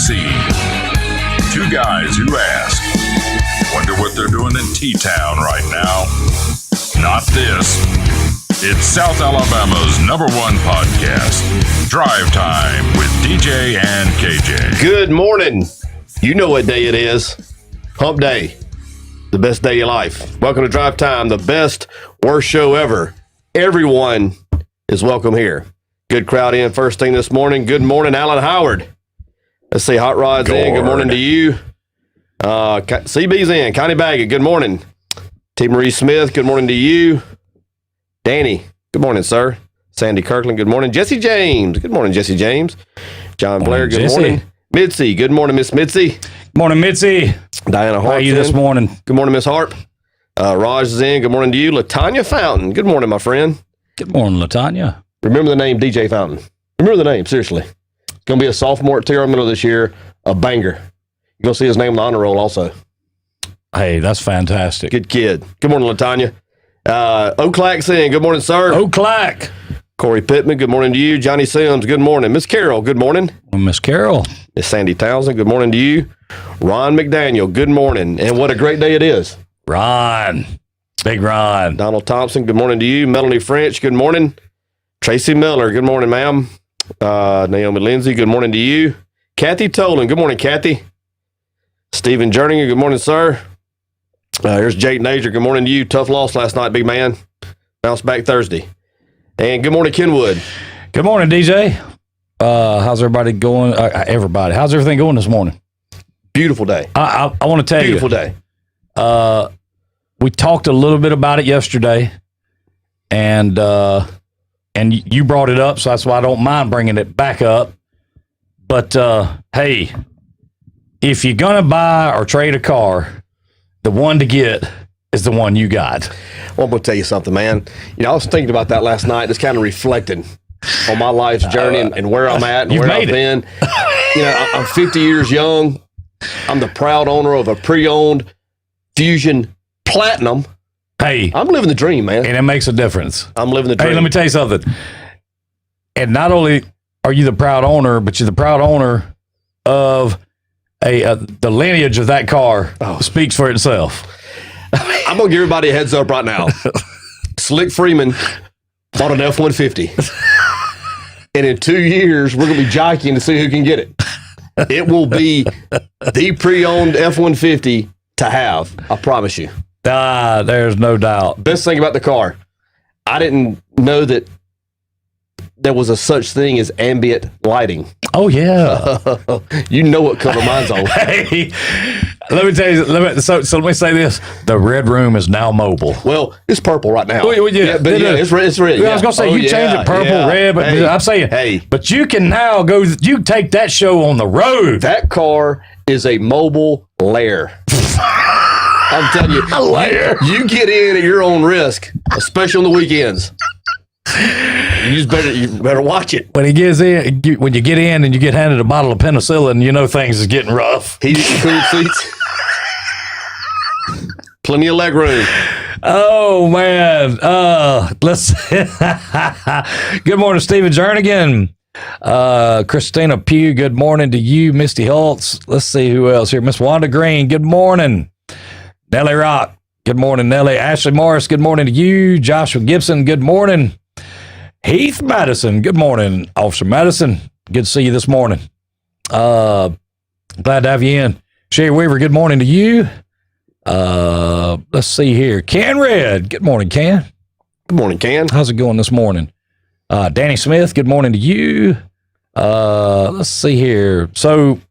C. Two guys who ask, wonder what they're doing in T-Town right now? Not this. It's South Alabama's #1 podcast, Drive Time with DJ and KJ. Good morning. You know what day it is. Hump Day. The best day of your life. Welcome to Drive Time, the best, worst show ever. Everyone is welcome here. Good crowd in first thing this morning. Good morning, Alan Howard. Let's see, Hot Rod's in. Good morning to you. CB's in. Connie Baggett, good morning. T. Marie Smith, good morning to you. Danny, good morning, sir. Sandy Kirkland, good morning. Jesse James, good morning, Jesse James. John Blair, good morning. Mitzi, good morning, Miss Mitzi. Good morning, Mitzi. Diana Hart. How are you this morning? Good morning, Miss Harp. Raj is in. Good morning to you. LaTanya Fountain. Good morning, my friend. Good morning, LaTanya. Remember the name DJ Fountain. Remember the name, seriously. It's going to be a sophomore at Terra Middle this year, a banger. You're going to see his name on the honor roll also. Hey, that's fantastic. Good kid. Good morning, LaTanya. O'Clack's in. Good morning, sir. O'Clack. Corey Pittman, good morning to you. Johnny Sims, good morning. Miss Carol, good morning. Miss Carol. Miss Sandy Townsend, good morning to you. Ron McDaniel, good morning. And what a great day it is. Ron. Big Ron. Donald Thompson, good morning to you. Melanie French, good morning. Tracy Miller, good morning, ma'am. Naomi Lindsay, good morning to you. Kathy Tolan, good morning, Kathy. Stephen Jerninger, good morning, sir. Here's Jake Nager, good morning to you. Tough loss last night, big man. Bounce back Thursday. And good morning, Kenwood. Good morning, DJ. How's everybody going? Everybody. How's everything going this morning? Beautiful day. I want to tell you. Beautiful day. We talked a little bit about it yesterday, and you brought it up, so that's why I don't mind bringing it back up. But, hey, if you're going to buy or trade a car, the one to get is the one you got. Well, I'm going to tell you something, man. You know, I was thinking about that last night, just kind of reflecting on my life's journey and where I'm at and where I've been. You know, I'm 50 years young. I'm the proud owner of a pre-owned Fusion Platinum. Hey. I'm living the dream, man. And it makes a difference. I'm living the dream. Hey, let me tell you something. And not only are you the proud owner, but you're the proud owner of the lineage of that car. Speaks for itself. I'm going to give everybody a heads up right now. Slick Freeman bought an F-150. And in 2 years, we're going to be jockeying to see who can get it. It will be the pre-owned F-150 to have. I promise you. There's no doubt. Best thing about the car, I didn't know that there was a such thing as ambient lighting. Oh, yeah. You know what color mine's on. Hey, let me tell you, so let me say this. The red room is now mobile. Well, it's purple right now. Well, yeah, it's red. It's red. I was going to say, you change it purple, red, but I'm saying, but you can now you take that show on the road. That car is a mobile lair. I'm telling you, a lair. You get in at your own risk, especially on the weekends. You better watch it. When you get in and you get handed a bottle of penicillin, you know things is getting rough. Heated and cooled seats. Plenty of leg room. Oh, man. Let's. Good morning, Stephen Jernigan. Christina Pugh, good morning to you. Misty Holtz. Let's see who else here. Miss Wanda Green, good morning. Nellie Rock, good morning, Nellie. Ashley Morris, good morning to you. Joshua Gibson, good morning. Heath Madison, good morning. Officer Madison, good to see you this morning. Glad to have you in. Sherry Weaver, good morning to you. Let's see here. Ken Red, good morning, Ken. Good morning, Ken. How's it going this morning? Danny Smith, good morning to you. Let's see here. So,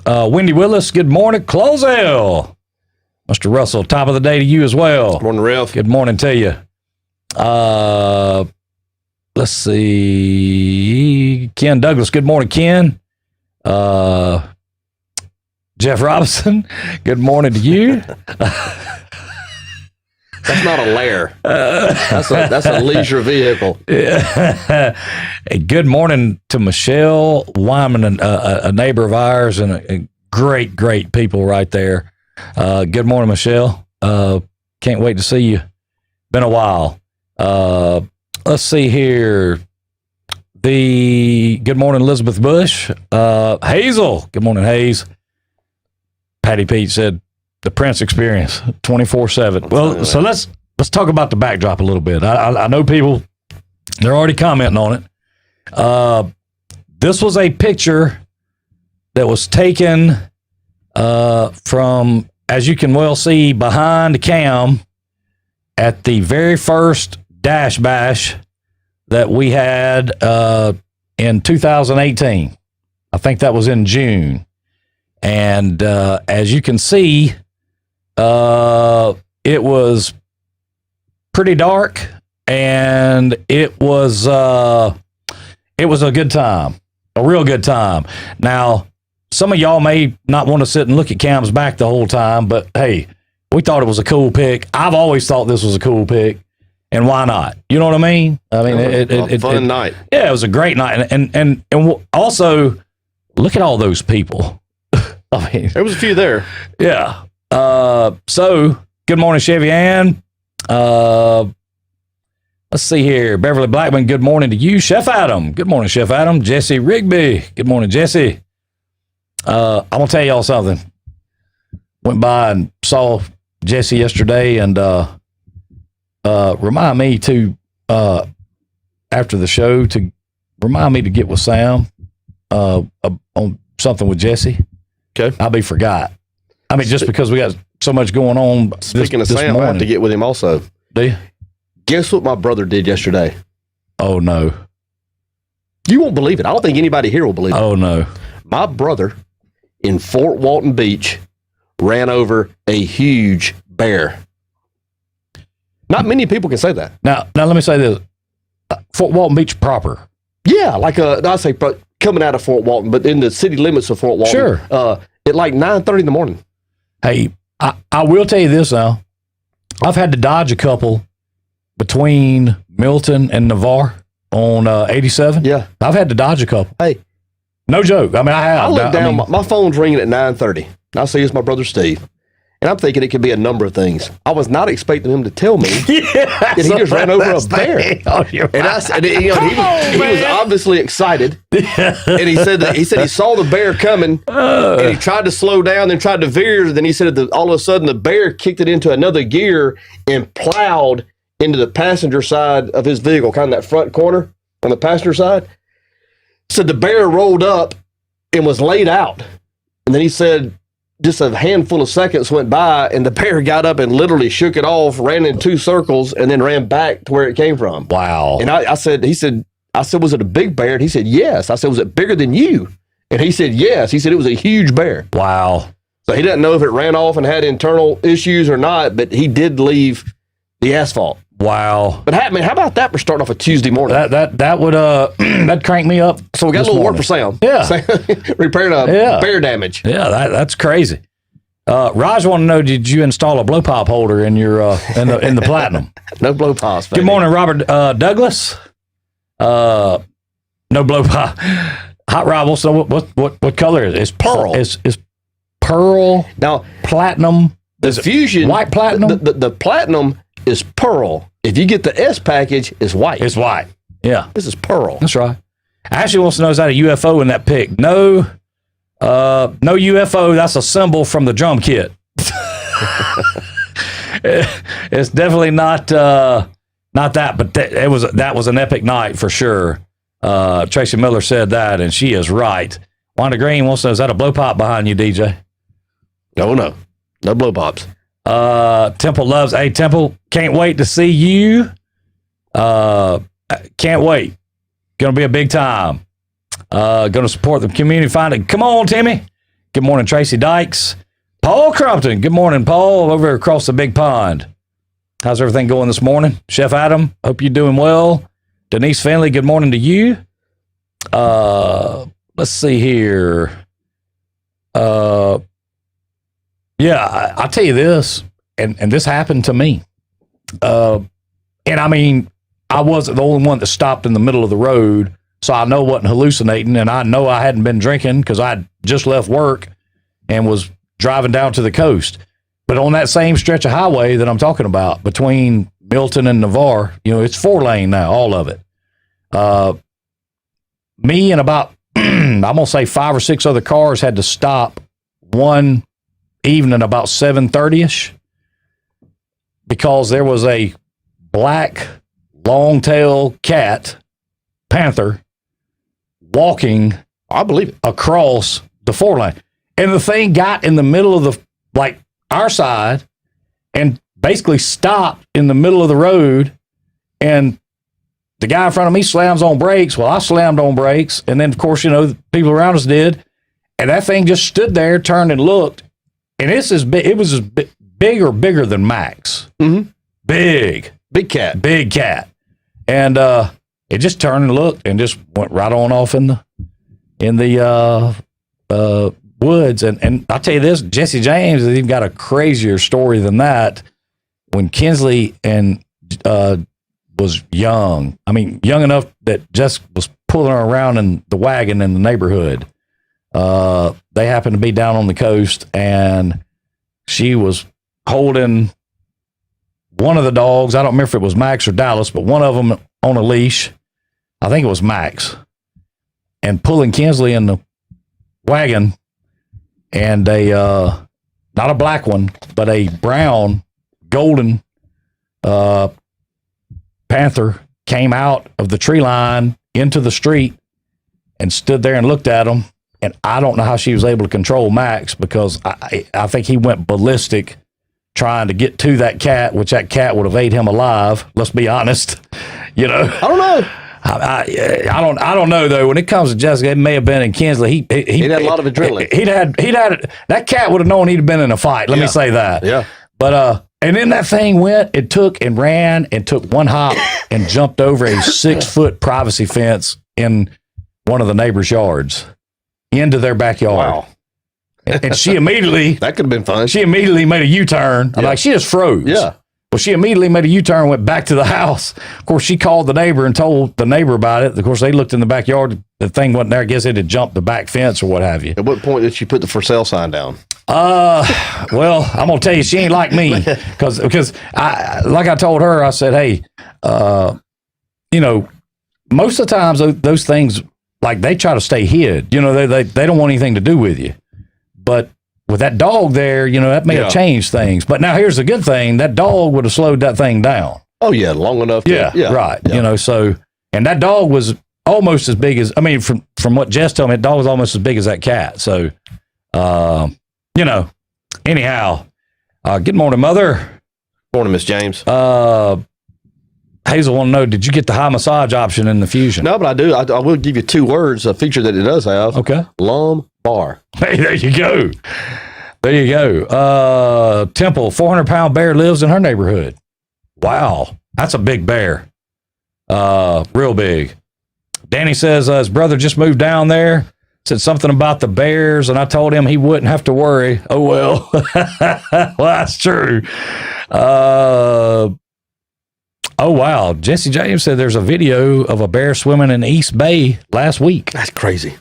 Wendy Willis, good morning. Closell. Mr. Russell, top of the day to you as well. Good morning, Ralph. Good morning to you. Let's see. Ken Douglas, good morning, Ken. Jeff Robinson, good morning to you. That's not a lair. That's a leisure vehicle. Hey, good morning to Michelle Wyman, a neighbor of ours, and a great people right there. Good morning, Michelle. Can't wait to see you. Been a while. Let's see here. good morning, Elizabeth Bush. Hazel, good morning, Hayes. Patty Pete said the Prince experience 24/7. Well, so let's talk about the backdrop a little bit. I know people, they're already commenting on it. This was a picture that was taken from, as you can well see, behind the cam at the very first Dash Bash that we had in 2018. I think that was in June. And as you can see, it was pretty dark, and it was a good time, a real good time. Now, some of y'all may not want to sit and look at Cam's back the whole time, but hey, we thought it was a cool pick. I've always thought this was a cool pick, and why not? You know what I mean? I mean, it fun night. Yeah, it was a great night, and also look at all those people. I mean, there was a few there. Yeah. So good morning, Chevy Ann. Let's see here. Beverly Blackman, good morning to you. Chef Adam, good morning, Chef Adam. Jesse Rigby, good morning, Jesse. I'm gonna tell y'all something. Went by and saw Jesse yesterday, and remind me to after the show to remind me to get with Sam on something with Jesse. Okay, I'll be forgot. I mean, just because we got so much going on. Speaking of this Sam, morning. I have to get with him also. Do you? Guess what my brother did yesterday? Oh no! You won't believe it. I don't think anybody here will believe it. Oh no! My brother in Fort Walton Beach ran over a huge bear. Not many people can say that. Now let me say this: Fort Walton Beach proper. Yeah, like I say, coming out of Fort Walton, but in the city limits of Fort Walton. Sure. At like 9:30 in the morning. Hey, I will tell you this now. I've had to dodge a couple between Milton and Navarre on 87. Yeah, I've had to dodge a couple. Hey, no joke. I mean, I have. I look down. My phone's ringing at 9:30. I see it's my brother Steve. And I'm thinking it could be a number of things. I was not expecting him to tell me that he just ran over a bear. And I said, he was obviously excited. And he said he saw the bear coming, and he tried to slow down, then tried to veer. Then he said that all of a sudden the bear kicked it into another gear and plowed into the passenger side of his vehicle, kind of that front corner on the passenger side. So the bear rolled up and was laid out. And then he said, just a handful of seconds went by, and the bear got up and literally shook it off, ran in 2 circles, and then ran back to where it came from. Wow. And I said, was it a big bear? And he said, yes. I said, was it bigger than you? And he said, yes. He said, it was a huge bear. Wow. So he doesn't know if it ran off and had internal issues or not, but he did leave the asphalt. Wow. But how about that for starting off a Tuesday morning? That would that'd crank me up. So we got a little work for Sam. Yeah. Repairing bear damage. Yeah, that's crazy. Raj want to know, did you install a blow pop holder in your in the Platinum? No blow pops. Good morning, Robert Douglas. No blow pop. Hot Rob, so what color is it? It's pearl. It's pearl. Now platinum. The Fusion white platinum. The Platinum is pearl. If you get the S package, it's white. It's white. Yeah. This is pearl. That's right. Ashley wants to know, is that a UFO in that pic? No. No UFO. That's a symbol from the drum kit. It's definitely not that, but that was an epic night for sure. Tracy Miller said that, and she is right. Wanda Green wants to know, is that a blow pop behind you, DJ? No blow pops. Temple loves. Hey, Temple, can't wait to see you. Can't wait. Gonna be a big time. Gonna support the community finding. Come on, Timmy. Good morning, Tracy Dykes. Paul Crumpton. Good morning, Paul, over across the big pond. How's everything going this morning? Chef Adam, hope you're doing well. Denise Finley, good morning to you. Let's see here. Yeah, I'll tell you this, and this happened to me. And I mean, I wasn't the only one that stopped in the middle of the road, so I know I wasn't hallucinating, and I know I hadn't been drinking because I had just left work and was driving down to the coast. But on that same stretch of highway that I'm talking about, between Milton and Navarre, it's 4-lane now, all of it. me and about, I'm going to say 5 or 6 other cars had to stop one evening about 7:30ish because there was a black long-tail cat, panther, walking, I believe it, across the 4-lane. And the thing got in the middle of the, like, our side and basically stopped in the middle of the road. And the guy in front of me slams on brakes. Well, I slammed on brakes. And then, of course, the people around us did. And that thing just stood there, turned and looked. And it's as big, it was as big or bigger than Max. Mm-hmm. Big cat. And it just turned and looked and just went right on off in the woods. And I'll tell you this, Jesse James has even got a crazier story than that. When Kinsley and was young, I mean, young enough that Jess was pulling her around in the wagon in the neighborhood. They happened to be down on the coast, and she was holding one of the dogs. I don't remember if it was Max or Dallas, but one of them on a leash. I think it was Max, and pulling Kinsley in the wagon, and not a black one, but a brown, golden panther came out of the tree line into the street and stood there and looked at them. And I don't know how she was able to control Max, because I think he went ballistic trying to get to that cat, which that cat would have ate him alive. Let's be honest. I don't know. I don't know though. When it comes to Jessica, it may have been in Kinsley. He had a lot of adrenaline. He'd had that cat would have known he'd have been in a fight. Let me say that. Yeah. But and then that thing it took and ran and took one hop and jumped over a 6-foot privacy fence in one of the neighbors' yards into their backyard. Wow. And she immediately that could have been fun. She immediately made a U-turn. I'm like, she just froze. Yeah. Well, she immediately made a U-turn and went back to the house. Of course, she called the neighbor and told the neighbor about it. Of course, they looked in the backyard. The thing wasn't there. I guess it had jumped the back fence or what have you. At what point did she put the for sale sign down? Well, I'm gonna tell you, she ain't like me, because like I told her, I said, hey, most of the times those things, like, they try to stay hid. They don't want anything to do with you. But with that dog there, that may have changed things. But now here's the good thing: that dog would have slowed that thing down. Oh yeah, long enough. Right. Yeah. So, and that dog was almost as big as, from what Jess told me, that dog was almost as big as that cat. So, anyhow, good morning, Mother. Morning, Miss James. Hazel want to know, did you get the high massage option in the Fusion? No, but I do. I will give you 2 words, a feature that it does have. Okay. Lumbar. Hey, there you go. Temple, 400-pound bear lives in her neighborhood. Wow. That's a big bear. Real big. Danny says his brother just moved down there, said something about the bears, and I told him he wouldn't have to worry. Oh, well. Well, that's true. Oh, wow. Jesse James said there's a video of a bear swimming in East Bay last week. That's crazy.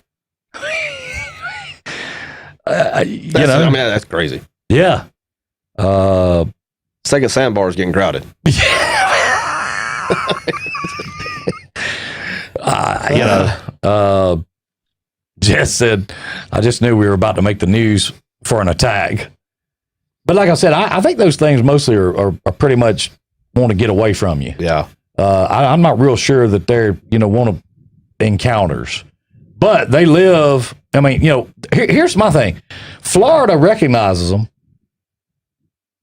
That's crazy. Yeah. Second sandbar is getting crowded. Jess said, I just knew we were about to make the news for an attack. But like I said, I think those things mostly are pretty much want to get away from you. Yeah. I'm not real sure that they're, want to encounters, but they live. Here's my thing. Florida recognizes them.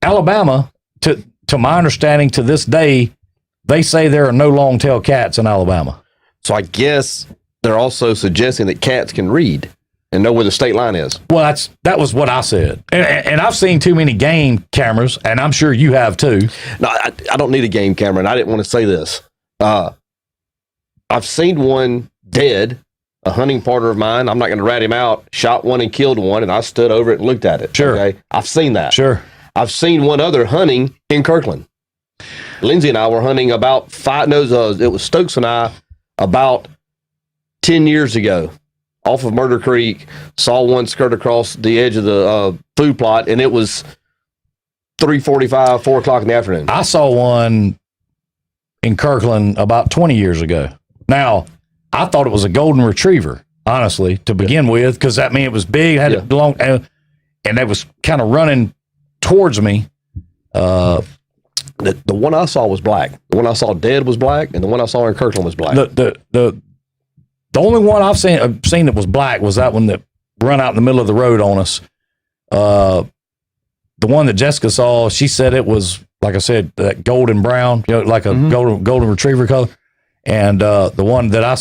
Alabama, to my understanding, to this day, they say there are no long-tailed cats in Alabama. So I guess they're also suggesting that cats can read and know where the state line is. Well, that was what I said. And I've seen too many game cameras, and I'm sure you have too. No, I don't need a game camera, and I didn't want to say this. I've seen one dead, a hunting partner of mine. I'm not going to rat him out. Shot one and killed one, and I stood over it and looked at it. Sure. Okay? I've seen that. Sure. I've seen one other hunting in Kirkland. Lindsay and I were hunting it was Stokes and I about 10 years ago off of Murder Creek, saw one skirt across the edge of the food plot, and it was 3:45, 4 o'clock in the afternoon. I saw one in Kirkland about 20 years ago. Now, I thought it was a golden retriever, honestly, to begin with, because that mean it was big, had it long, and it was kind of running towards me. The one I saw was black. The one I saw dead was black, and the one I saw in Kirkland was black. The only one I've seen that was black was that one that run out in the middle of the road on us. The one that Jessica saw, she said it was, like I said, that golden brown, like a golden retriever color. And the one that I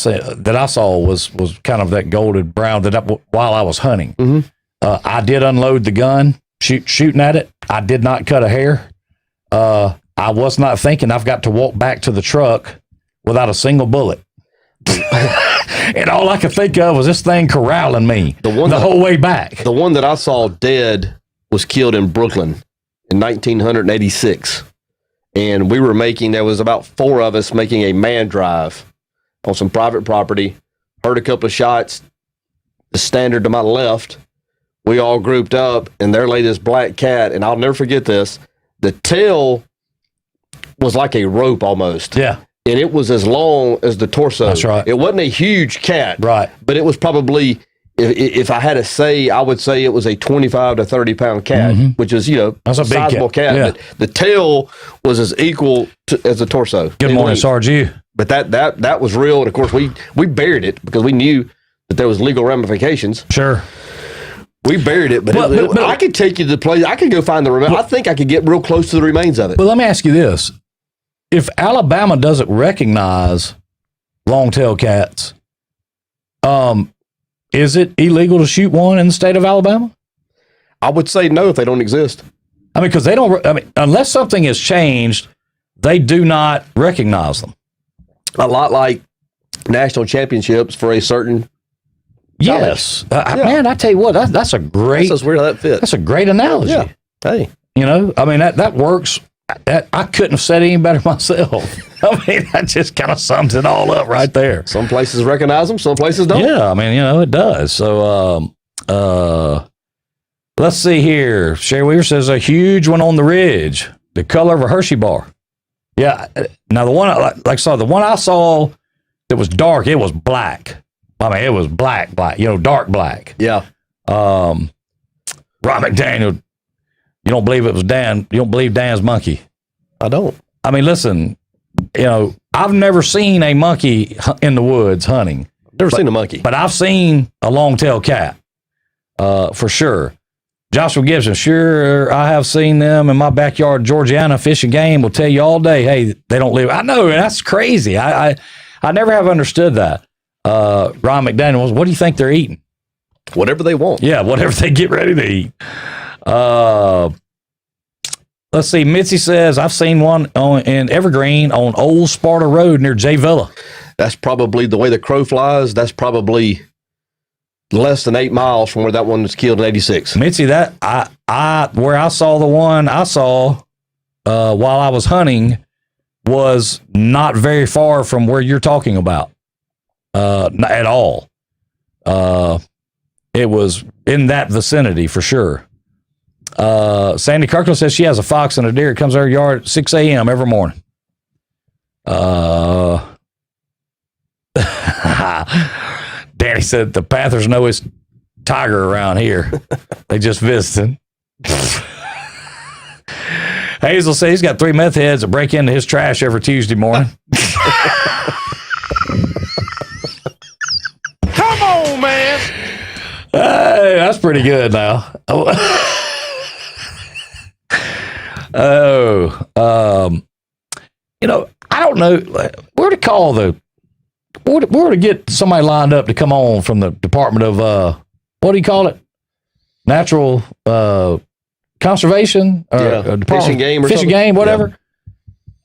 saw was kind of that golden brown while I was hunting. Mm-hmm. I did unload the gun, shooting at it. I did not cut a hair. I was not thinking I've got to walk back to the truck without a single bullet. And all I could think of was this thing corralling me the whole way back. The one that I saw dead was killed in Brooklyn in 1986. And we were there was about 4 of us making a man drive on some private property. Heard a couple of shots, the standard to my left. We all grouped up, and there lay this black cat, and I'll never forget this. The tail was like a rope almost. Yeah. And it was as long as the torso. That's right. It wasn't a huge cat. Right. But it was probably, if I had to say, I would say it was a 25 to 30 pound cat, which is, that's a big sizable cat. Yeah. But the tail was as equal as the torso. Good morning, Sarge. You. But that was real. And of course, we buried it because we knew that there was legal ramifications. Sure. We buried it, but I could take you to the place. I could go find the remains. I think I could get real close to the remains of it. But let me ask you this. If Alabama doesn't recognize long-tailed cats, is it illegal to shoot one in the state of Alabama? I would say no if they don't exist. I mean, because they don't, unless something has changed, they do not recognize them. A lot like national championships for a certain Yes. Man, I tell you what, that's a great, that's weird how that fits. That's a great analogy. Yeah. Hey. I mean, that works. I couldn't have said it any better myself. I mean, that just kind of sums it all up right there. Some places recognize them, some places don't. Yeah, I mean, it does. So, let's see here. Sherry Weaver says a huge one on the ridge, the color of a Hershey bar. Yeah. Now, the one, like I saw, the one I saw that was dark, it was black. I mean, it was black, dark black. Yeah. Ron McDaniel, you don't believe it was Dan. You don't believe Dan's monkey. I don't. I mean, listen, I've never seen a monkey in the woods hunting. Never seen a monkey. But I've seen a long-tailed cat, for sure. Joshua Gibson, sure, I have seen them in my backyard. Georgiana Fish and Game will tell you all day, hey, they don't live. I know, that's crazy. I never have understood that. Ron McDaniel, what do you think they're eating? Whatever they want. Yeah, whatever they get ready to eat. Let's see. Mitzi says, I've seen one in Evergreen on Old Sparta Road near J Villa. That's probably, the way the crow flies, that's probably less than 8 miles from where that one was killed in 86. Mitzi, where I saw the one I saw while I was hunting was not very far from where you're talking about. At all. It was in that vicinity for sure. Sandy Kirkland says she has a fox and a deer. It comes to her yard at 6 a.m. every morning. Danny said the Panthers know it's tiger around here. They just visited. Hazel says he's got 3 meth heads that break into his trash every Tuesday morning. Come on, man. Hey, that's pretty good now. I don't know where to call where to get somebody lined up to come on from the Department of, what do you call it? Natural, conservation? Fish and Game or Fish and Game, whatever.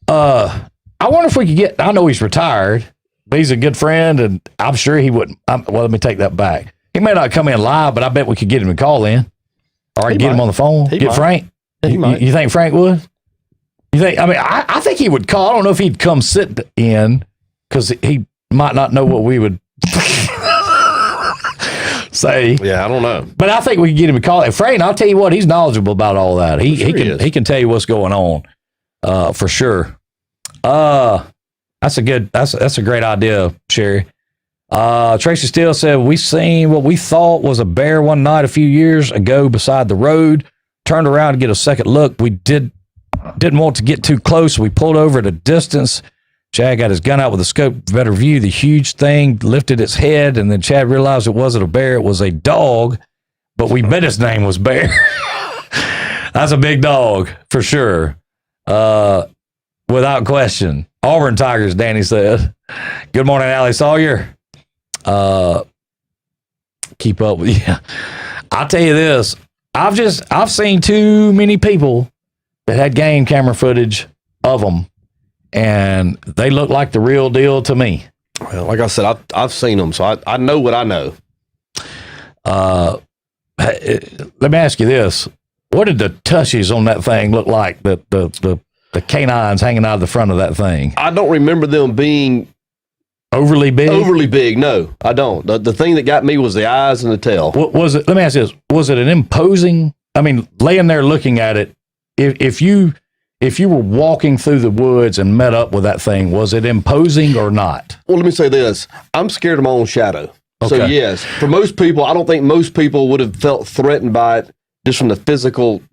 Yeah. I wonder if we could I know he's retired, but he's a good friend, and I'm sure he wouldn't. Let me take that back. He may not come in live, but I bet we could get him to call in. Or I can get him on the phone. Get Frank. You think Frank would? You think? I mean, I think he would call. I don't know if he'd come sit in because he might not know what we would say. Yeah, I don't know. But I think we can get him to call. And Frank, I'll tell you what, he's knowledgeable about all that. He can tell you what's going on, for sure. That's a great idea, Sherry. Tracy Steele said, we seen what we thought was a bear one night a few years ago beside the road. Turned around to get a second look. We didn't want to get too close. We pulled over at a distance. Chad got his gun out with a scope for better view. The huge thing lifted its head, and then Chad realized it wasn't a bear. It was a dog, but we bet his name was Bear. That's a big dog, for sure. Without question. Auburn Tigers, Danny said. Good morning, Allie Sawyer. Keep up with you. I'll tell you this. I've seen too many people that had game camera footage of them, and they look like the real deal to me. Well, like I said, I've seen them, so I know what I know. Let me ask you this. What did the tushies on that thing look like, the canines hanging out of the front of that thing? I don't remember them being overly big. Overly big, no, I don't. The thing that got me was the eyes and the tail. What was it? Let me ask you this. Was it an imposing, I mean, laying there looking at it, if you were walking through the woods and met up with that thing, was it imposing or not? Well, let me say this. I'm scared of my own shadow. Okay. So, yes, for most people, I don't think most people would have felt threatened by it just from the physical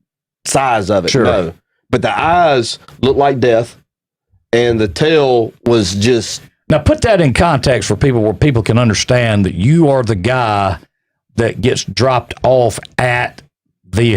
size of it. Sure. No. But the eyes looked like death, and the tail was just... Now, put that in context for people where people can understand that you are the guy that gets dropped off at the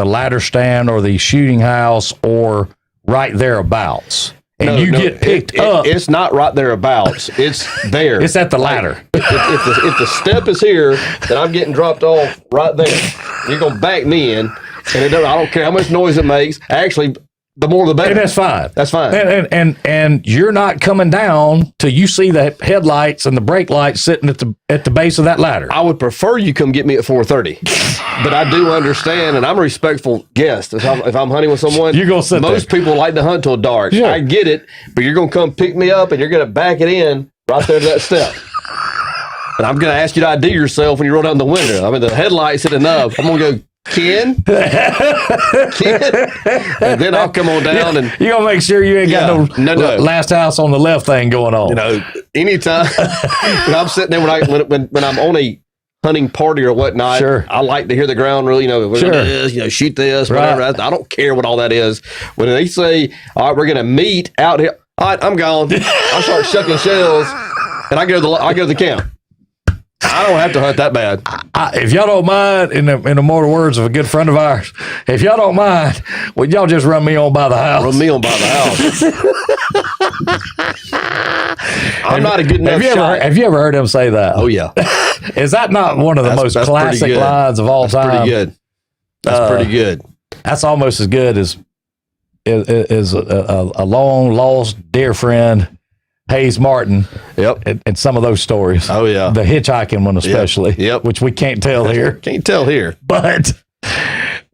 ladder stand or the shooting house or right thereabouts. And you get picked up. It's not right thereabouts. It's there. It's at the ladder. If the step is here, then I'm getting dropped off right there. You're going to back me in, and I don't care how much noise it makes. Actually, the more the better. And that's fine. That's fine. And you're not coming down till you see the headlights and the brake lights sitting at the base of that ladder. I would prefer you come get me at 4:30, but I do understand, and I'm a respectful guest. If I'm hunting with someone, you're gonna sit most people like to hunt till dark. Sure. I get it, but you're gonna come pick me up and you're gonna back it in right there to that step. And I'm gonna ask you to ID yourself when you roll down the window. I mean, the headlights hit enough. I'm gonna go, Ken? Ken? And then I'll come on down and... You're going to make sure you ain't got no last house on the left thing going on. You know, anytime when I'm sitting there, when I'm on a hunting party or whatnot, sure. I like to hear the ground rule, we're sure. gonna do this, shoot this, whatever. Right. I don't care what all that is. When they say, all right, we're going to meet out here, all right, I'm gone. I start shucking shells and I go to the camp. I don't have to hunt that bad. If y'all don't mind, in the mortal words of a good friend of ours, if y'all don't mind, would y'all just run me on by the house? Run me on by the house. I'm not a good enough shot. Have you ever heard him say that? Oh, yeah. Is that not one of the most classic lines of all time? Pretty good. That's pretty good. That's almost as good as a long lost dear friend, Hayes Martin. Yep. And some of those stories. Oh, yeah. The hitchhiking one especially. Yep. Which we can't tell here. Can't tell here. But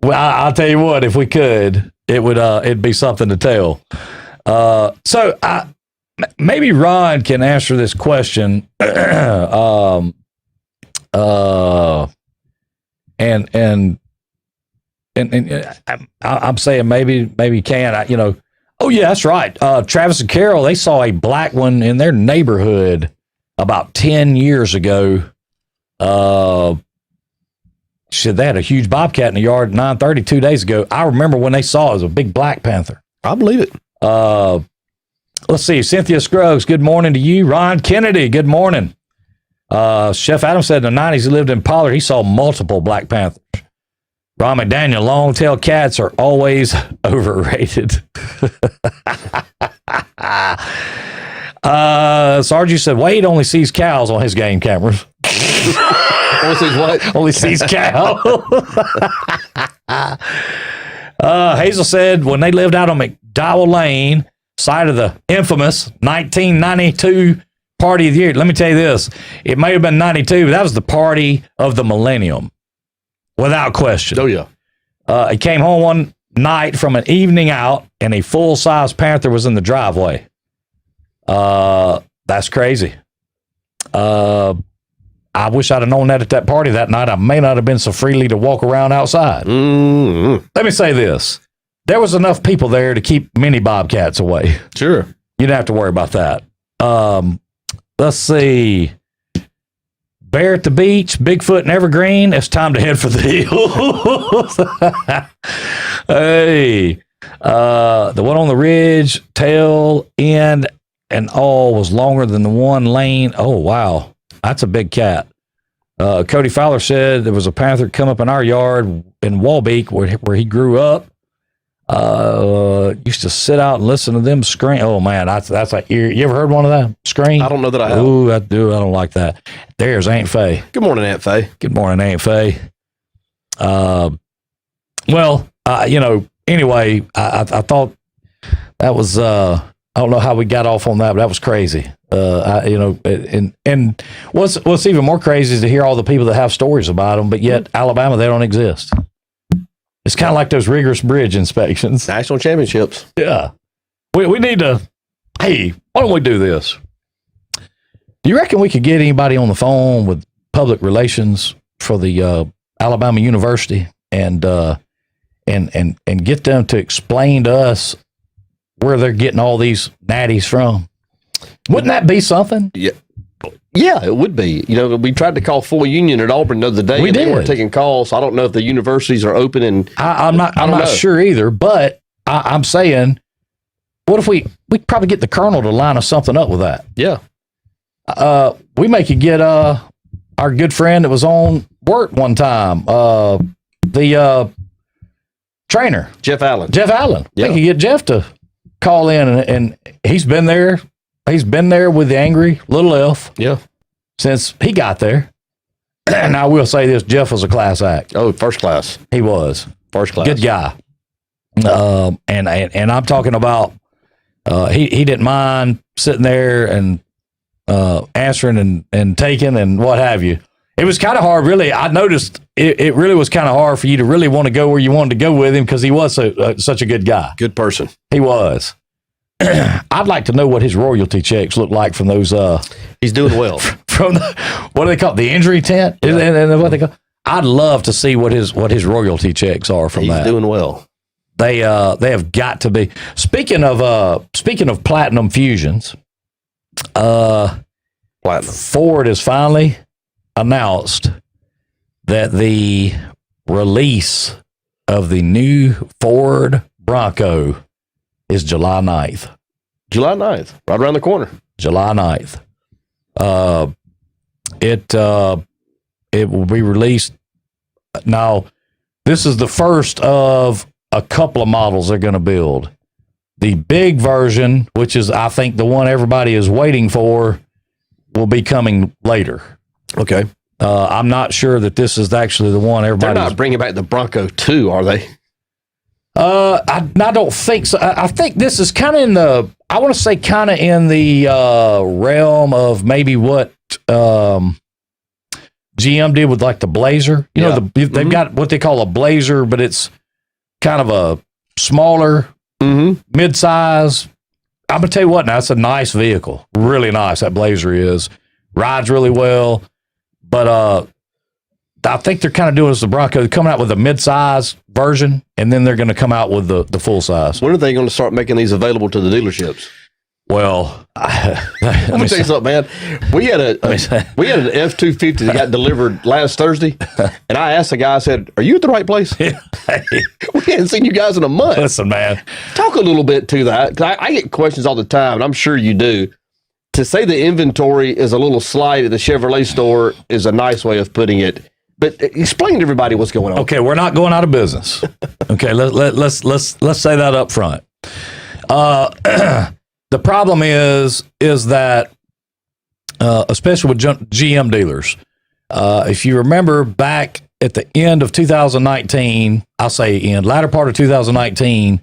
I'll tell you what, if we could, it'd be something to tell. So maybe Ron can answer this question. And I'm saying maybe you can. Oh, yeah, that's right. Travis and Carol, they saw a black one in their neighborhood about 10 years ago. They had a huge bobcat in the yard at 9:30 2 days ago. I remember when they saw it was a big black panther. I believe it. Let's see. Cynthia Scruggs, good morning to you. Ron Kennedy, good morning. Chef Adam said in the 90s he lived in Pollard. He saw multiple black panthers. Ron McDaniel, long-tailed cats are always overrated. Sarge said Wade only sees cows on his game cameras. Only sees what? Only sees cow. Hazel said when they lived out on McDowell Lane, site of the infamous 1992 party of the year. Let me tell you this. It may have been 92, but that was the party of the millennium. Without question. Oh, yeah. He came home one night from an evening out, and a full-size panther was in the driveway. That's crazy. I wish I'd have known that at that party that night. I may not have been so freely to walk around outside. Mm-hmm. Let me say this. There was enough people there to keep many bobcats away. Sure. You didn't have to worry about that. Let's see. Bear at the beach, Bigfoot and Evergreen. It's time to head for the hills. Hey, the one on the ridge, tail end and all was longer than the one lane. Oh, wow. That's a big cat. Cody Fowler said there was a panther come up in our yard in Walbeek where he grew up. Used to sit out and listen to them scream. Oh man, that's like you ever heard one of them scream? I don't know that I have. Ooh, I do. I don't like that. There's Aunt Faye. Good morning, Aunt Faye. Good morning, Aunt Faye. Anyway, I thought that was I don't know how we got off on that, but that was crazy. And what's even more crazy is to hear all the people that have stories about them, but yet Alabama, they don't exist. It's kind of like those rigorous bridge inspections. National championships. Yeah. We need to, hey, why don't we do this? Do you reckon we could get anybody on the phone with public relations for the Alabama University and get them to explain to us where they're getting all these natties from? Wouldn't that be something? Yeah. Yeah, it would be. We tried to call full union at Auburn the other day. We did. They weren't taking calls. So I don't know if the universities are open. And I'm not sure either. But I'm saying, what if we probably get the colonel to line us something up with that? Yeah. We may could get our good friend that was on work one time, the trainer, Jeff Allen. Yeah. We could get Jeff to call in, and he's been there. He's been there with the angry little elf. Yeah. Since he got there. And I will say this, Jeff was a class act. Oh, first class. He was. First class. Good guy. And I'm talking about he didn't mind sitting there and answering and taking and what have you. It was kind of hard, really. I noticed it really was kind of hard for you to really want to go where you wanted to go with him because he was such a good guy. Good person. He was. I'd like to know what his royalty checks look like from those. He's doing well. From what do they call it? The injury tent? Yeah. And what they call? I'd love to see what his royalty checks are from that. He's doing well. They have got to be. Speaking of platinum fusions, Platinum. Ford has finally announced that the release of the new Ford Bronco is July 9th. July 9th, right around the corner. July 9th. It will be released. Now, this is the first of a couple of models they're going to build. The big version, which is, I think, the one everybody is waiting for, will be coming later. Okay. I'm not sure that this is actually the one everybody. They're not bringing back the Bronco 2, are they? I don't think so. I think this is kind of in the, I want to say kind of in the realm of maybe what GM did with like the Blazer. You know, they've got what they call a Blazer, but it's kind of a smaller, mid-size. I'm going to tell you what, now, it's a nice vehicle. Really nice, that Blazer is. Rides really well. But I think they're kind of doing this the Bronco. They're coming out with a mid-size version, and then they're going to come out with the full size. When are they going to start making these available to the dealerships? Well, let me tell you something, man. We had an F-250 that got delivered last Thursday, and I asked the guy, I said, "Are you at the right place?" We hadn't seen you guys in a month. Listen, man. Talk a little bit to that. 'Cause I get questions all the time, and I'm sure you do. To say the inventory is a little slight at the Chevrolet store is a nice way of putting it. But explain to everybody what's going on. Okay, we're not going out of business. Okay, let's say that up front. The problem is that especially with GM dealers, if you remember back at the end of 2019, I'll say latter part of 2019,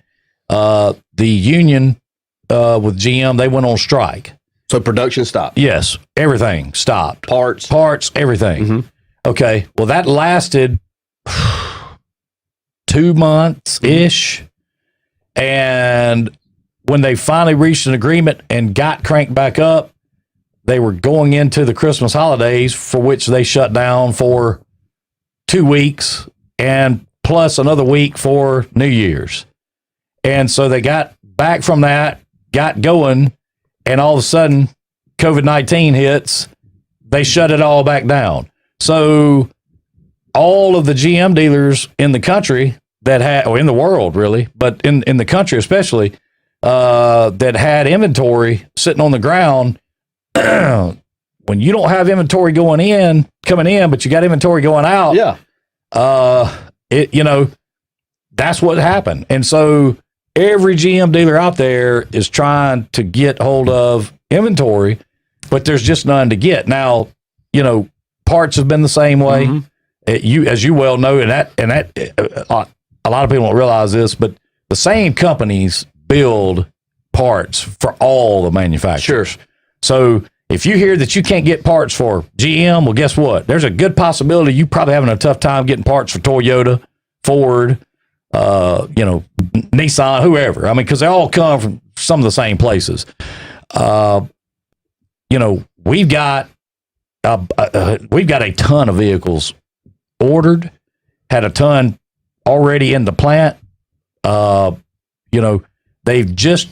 the union with GM, they went on strike. So production stopped. Yes, everything stopped. Parts, everything. Mm-hmm. Okay, well, that lasted 2 months-ish. And when they finally reached an agreement and got cranked back up, they were going into the Christmas holidays, for which they shut down for 2 weeks and plus another week for New Year's. And so they got back from that, got going, and all of a sudden, COVID-19 hits. they shut it all back down. So all of the GM dealers in the country that had, or in the world really, but in the country especially, that had inventory sitting on the ground, when you don't have inventory coming in, but you got inventory going out, that's what happened. And so every GM dealer out there is trying to get hold of inventory, but there's just none to get. Now, parts have been the same way. Mm-hmm. As you well know, and that a lot of people don't realize this, but the same companies build parts for all the manufacturers. Sure. So if you hear that you can't get parts for GM, well, guess what? There's a good possibility you probably having a tough time getting parts for Toyota, Ford, Nissan, whoever. I mean, because they all come from some of the same places. We've got a ton of vehicles ordered, had a ton already in the plant. They've just,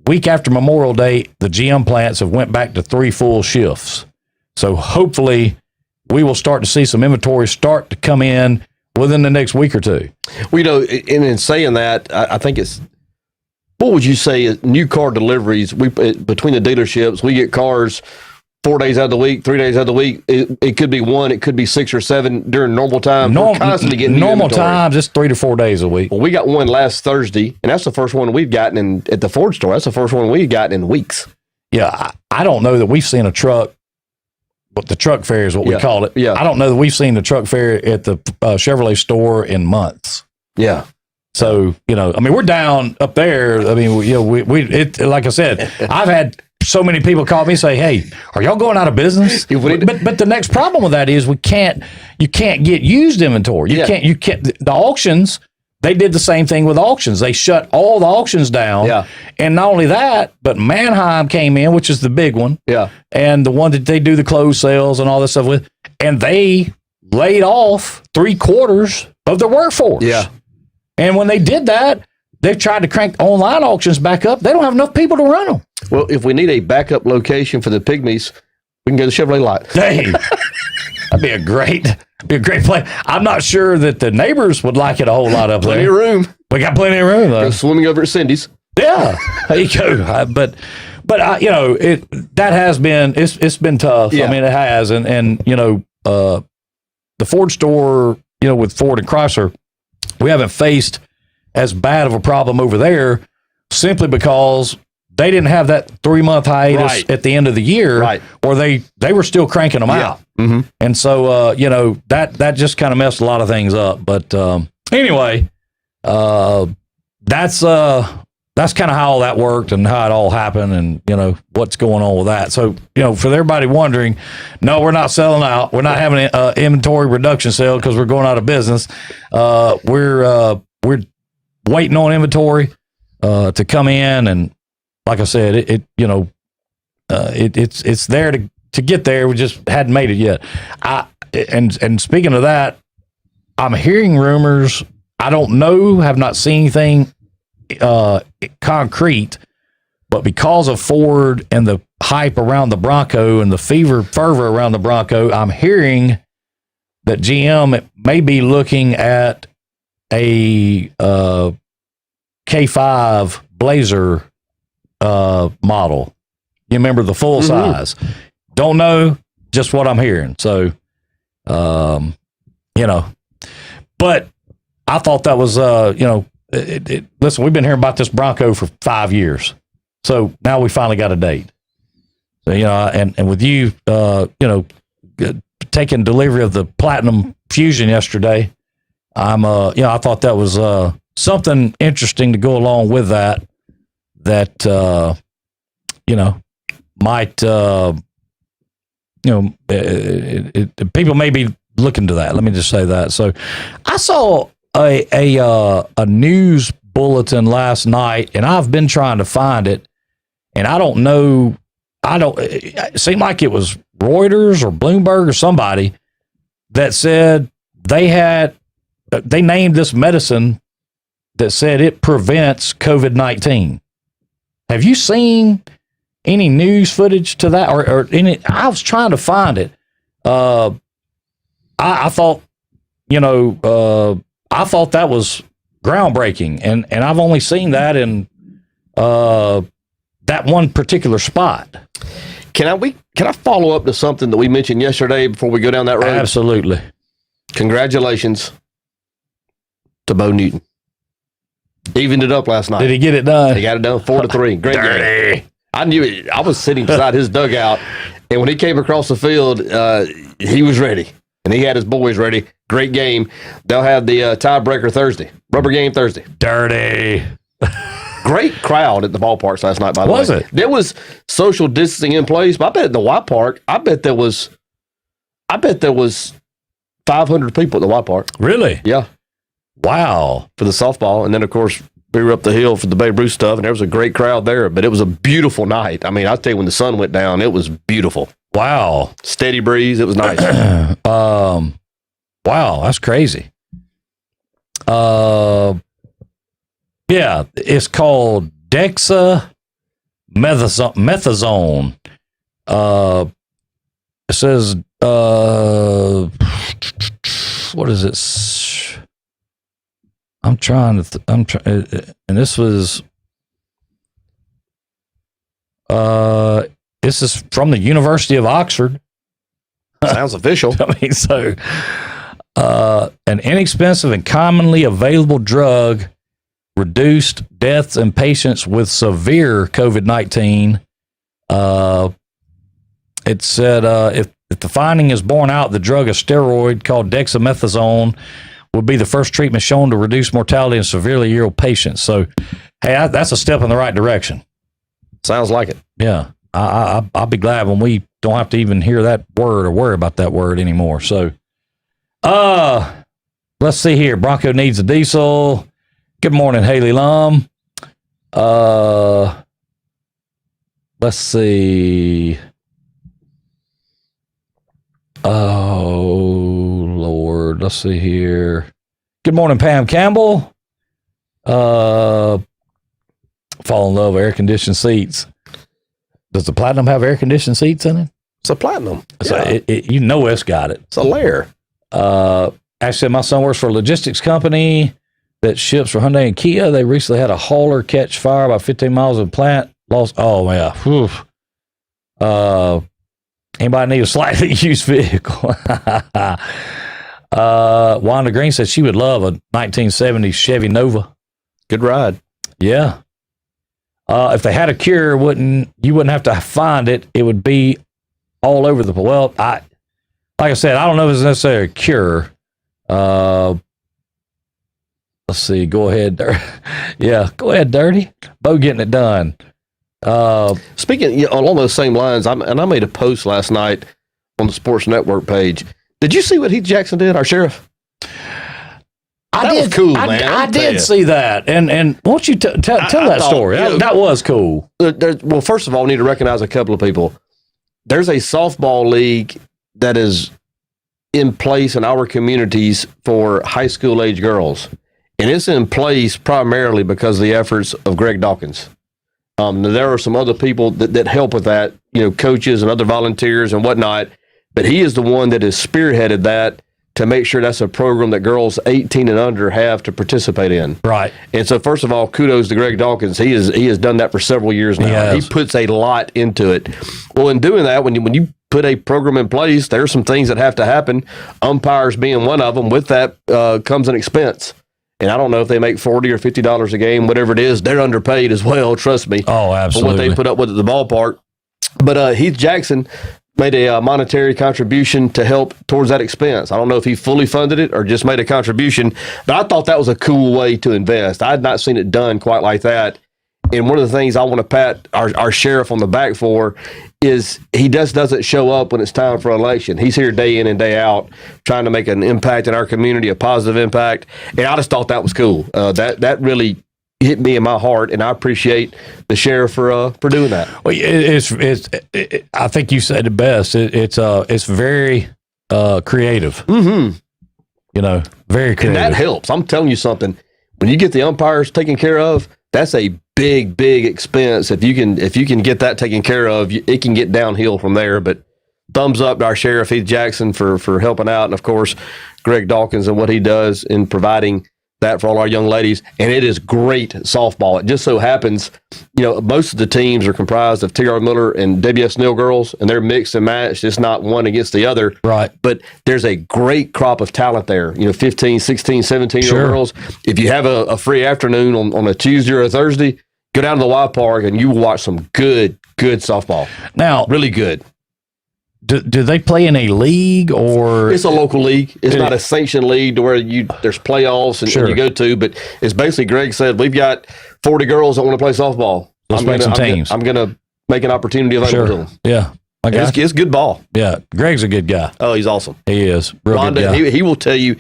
week after Memorial Day, the GM plants have went back to 3 full shifts. So hopefully we will start to see some inventory start to come in within the next week or two. Well, and in saying that, I think it's, what would you say is new car deliveries? Between the dealerships, we get cars 4 days out of the week, 3 days out of the week. It could be 1, it could be 6 or 7 during normal time. We're constantly getting normal times. It's 3 to 4 days a week. Well, we got one last Thursday, and that's the first one we've gotten at the Ford store. That's the first one we've gotten in weeks. Yeah, I don't know that we've seen a truck. But the truck fair is what we call it. Yeah. I don't know that we've seen the truck fair at the Chevrolet store in months. Yeah. So, we're down up there. I mean, like I said, I've had so many people call me and say, "Hey, are y'all going out of business?" But the next problem with that is you can't get used inventory. You can't, the auctions, they did the same thing with auctions. They shut all the auctions down. Yeah. And not only that, but Manheim came in, which is the big one. Yeah. And the one that they do the closed sales and all this stuff with, and they laid off 3/4 of their workforce. Yeah. And when they did that, they've tried to crank online auctions back up. They don't have enough people to run them. Well, if we need a backup location for the Pygmies, we can go to the Chevrolet lot. Dang. That'd be a great play. I'm not sure that the neighbors would like it a whole lot up there. Plenty of room. We got plenty of room, though. Go swimming over at Cindy's. Yeah, there you go. But that has been, it's been tough. Yeah. I mean, it has. And the Ford store, with Ford and Chrysler, we haven't faced as bad of a problem over there simply because they didn't have that 3-month hiatus at the end of the year, or they were still cranking them out. Mm-hmm. And so, that just kind of messed a lot of things up. But anyway, that's kind of how all that worked and how it all happened and, what's going on with that. So, for everybody wondering, no, we're not selling out. We're not having an inventory reduction sale because we're going out of business. We're waiting on inventory to come in. And like I said, it's there to get there. We just hadn't made it yet. And speaking of that, I'm hearing rumors. I don't know, have not seen anything concrete, but because of Ford and the hype around the Bronco and the fervor around the Bronco, I'm hearing that GM may be looking at a K5 Blazer model. You remember the full size? Don't know, just what I'm hearing. So, but I thought that was, listen, we've been hearing about this Bronco for 5 years. So now we finally got a date. So, and with you, taking delivery of the Platinum Fusion yesterday, I thought that was something interesting to go along with that might, people may be looking to that. Let me just say that. So I saw a news bulletin last night, and I've been trying to find it, and I don't know. It seemed like it was Reuters or Bloomberg or somebody that said they named this medicine that said it prevents COVID-19. Have you seen any news footage to that or any? I was trying to find it, I thought, I thought that was groundbreaking, and I've only seen that in that one particular spot. Can I follow up to something that we mentioned yesterday before we go down that road? Absolutely. Congratulations to Beau Newton. Evened it up last night. Did he get it done? He got it done 4-3. Great Dirty. game. I knew it. I was sitting beside his dugout, and when he came across the field, he was ready, and he had his boys ready. Great game. They'll have the tiebreaker Thursday. Rubber game Thursday. Dirty. Great crowd at the ballparks last night, by the way. Was it? There was social distancing in place, but I bet at the Y Park, I bet there was 500 people at the Y Park. Really? Yeah. Wow. For the softball. And then, of course, we were up the hill for the Babe Ruth stuff, and there was a great crowd there, but it was a beautiful night. I mean, I'll tell you, when the sun went down, it was beautiful. Wow. Steady breeze. It was nice. Wow, that's crazy. Yeah, it's called dexamethasone. It says, what is it? I'm trying to, and this was, this is from the University of Oxford. Sounds official. I mean, so, an inexpensive and commonly available drug reduced deaths in patients with severe COVID-19. It said if the finding is borne out, the drug, a steroid called dexamethasone, would be the first treatment shown to reduce mortality in severely ill patients. So, hey, that's a step in the right direction. Sounds like it. Yeah, I'll be glad when we don't have to even hear that word or worry about that word anymore. So, let's see here. Bronco needs a diesel. Good morning, Haley Lum. Let's see. Oh, Lord. Let's see here. Good morning, Pam Campbell. Fall in love with air-conditioned seats. Does the Platinum have air-conditioned seats in it? It's a Platinum. So Yeah. it's got it. It's a layer. Actually, my son works for a logistics company that ships for Hyundai and Kia. They recently had a hauler catch fire about 15 miles of the plant. Lost. Oh, yeah. Whew. Anybody need a slightly used vehicle? Wanda Green said she would love a 1970 Chevy Nova. Good ride. Yeah. If they had a cure, you wouldn't have to find it. It would be all over the place. Well, like I said, I don't know if it's necessarily a cure. Let's see. Go ahead. Yeah, go ahead, Dirty. Beau getting it done. Speaking along those same lines, I made a post last night on the Sports Network page. Did you see what Heath Jackson did, our sheriff? That was cool, man. I did see that, and won't you tell that story? That was cool. Well, first of all, we need to recognize a couple of people. There's a softball league that is in place in our communities for high school age girls, and it's in place primarily because of the efforts of Greg Dawkins. There are some other people that help with that, coaches and other volunteers and whatnot, but he is the one that has spearheaded that to make sure that's a program that girls 18 and under have to participate in. Right. And so, first of all, kudos to Greg Dawkins. He has done that for several years now. He puts a lot into it. Well, in doing that, when you put a program in place, there are some things that have to happen. Umpires being one of them. With that comes an expense. And I don't know if they make $40 or $50 a game, whatever it is. They're underpaid as well, trust me. Oh, absolutely. For what they put up with at the ballpark. But Heath Jackson made a monetary contribution to help towards that expense. I don't know if he fully funded it or just made a contribution, but I thought that was a cool way to invest. I had not seen it done quite like that. And one of the things I want to pat our sheriff on the back for is he doesn't show up when it's time for election. He's here day in and day out trying to make an impact in our community, a positive impact. And I just thought that was cool. That really hit me in my heart, and I appreciate the sheriff for doing that. Well, I think you said it best. It's very creative. Mm-hmm. Very creative. And that helps. I'm telling you something. When you get the umpires taken care of, that's a big expense. If you can get that taken care of, it can get downhill from there. But thumbs up to our sheriff, Heath Jackson, for helping out. And, of course, Greg Dawkins and what he does in providing that for all our young ladies. And it is great softball. It just so happens, most of the teams are comprised of T.R. Miller and W.S. Neal girls, and they're mixed and matched. It's not one against the other. Right. But there's a great crop of talent there, 15, 16, 17-year-old girls. If you have a free afternoon on a Tuesday or a Thursday, go down to the Y Park and you will watch some good softball. Now, really good. Do they play in a league or? It's a local league. It's not a sanctioned league to where there's playoffs and you go to, but it's basically, Greg said, we've got 40 girls that want to play softball. Let's make some teams. I'm going to make an opportunity available to them. Yeah. It's good ball. Yeah. Greg's a good guy. Oh, he's awesome. He is. Real Rhonda, good guy. he will tell you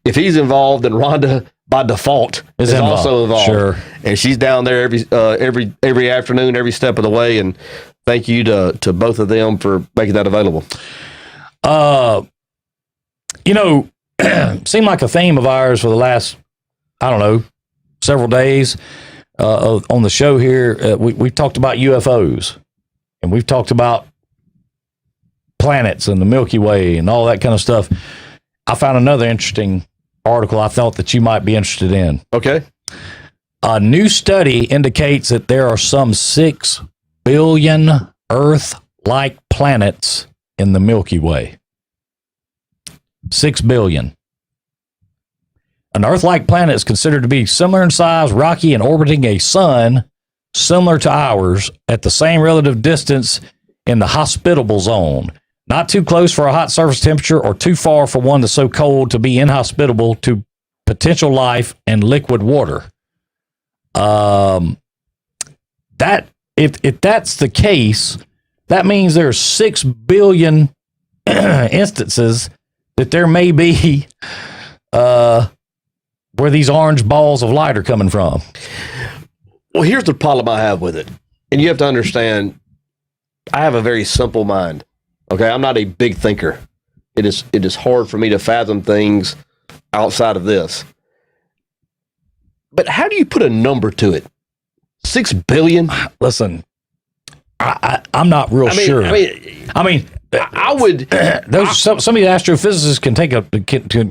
if he's involved, then Rhonda by default is also involved. Sure. And she's down there every afternoon, every step of the way. And thank you to both of them for making that available. Seemed like a theme of ours for the last, several days on the show here. We've talked about UFOs, and we've talked about planets and the Milky Way and all that kind of stuff. I found another interesting article I thought that you might be interested in. Okay. A new study indicates that there are some 6 billion Earth-like planets in the Milky Way. 6 billion. An Earth-like planet is considered to be similar in size, rocky, and orbiting a sun similar to ours at the same relative distance in the hospitable zone. Not too close for a hot surface temperature or too far for one that's so cold to be inhospitable to potential life and liquid water. That if that's the case, that means there's 6 billion instances that there may be where these orange balls of light are coming from. Well, here's the problem I have with it. And you have to understand, I have a very simple mind. Okay, I'm not a big thinker. It is hard for me to fathom things outside of this. But how do you put a number to it? 6 billion? Listen, I'm not real sure. I would. Some of the astrophysicists can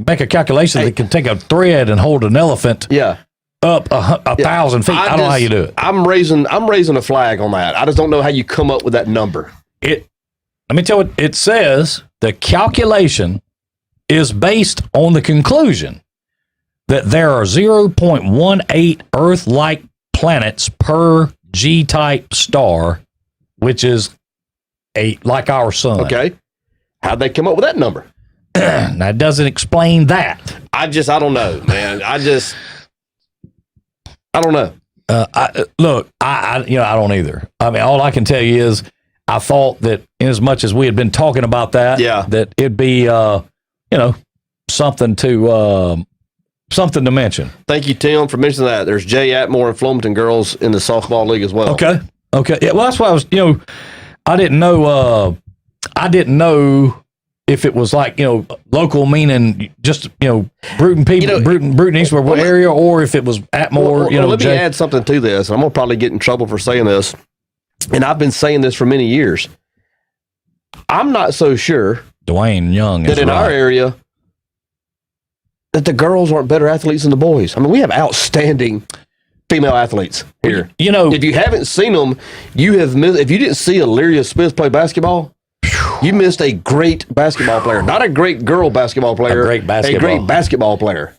make a calculation that can take a thread and hold an elephant. Yeah. Up 1,000 feet. I don't know how you do it. I'm raising a flag on that. I just don't know how you come up with that number. Let me tell you what it says. The calculation is based on the conclusion that there are 0.18 Earth-like planets per G-type star, which is like our sun. Okay. How'd they come up with that number? That doesn't explain that. I don't know, man. I don't know. I don't either. I mean, all I can tell you is I thought that in as much as we had been talking about that, that it'd be, something to mention. Thank you, Tim, for mentioning that. There's Jay Atmore and Flomaton girls in the softball league as well. Okay. Yeah, well, that's why I was, I didn't know if it was like, local meaning just, Bruton people, Bruton Eastward area, or if it was Atmore, let me add something to this. I'm going to probably get in trouble for saying this. And I've been saying this for many years. I'm not so sure Dwayne Young that in our area that the girls aren't better athletes than the boys. I mean, we have outstanding female athletes here. If you haven't seen them, you have missed. If you didn't see Illyria Smith play basketball, you missed a great basketball player. Not a great girl basketball player, a great basketball player.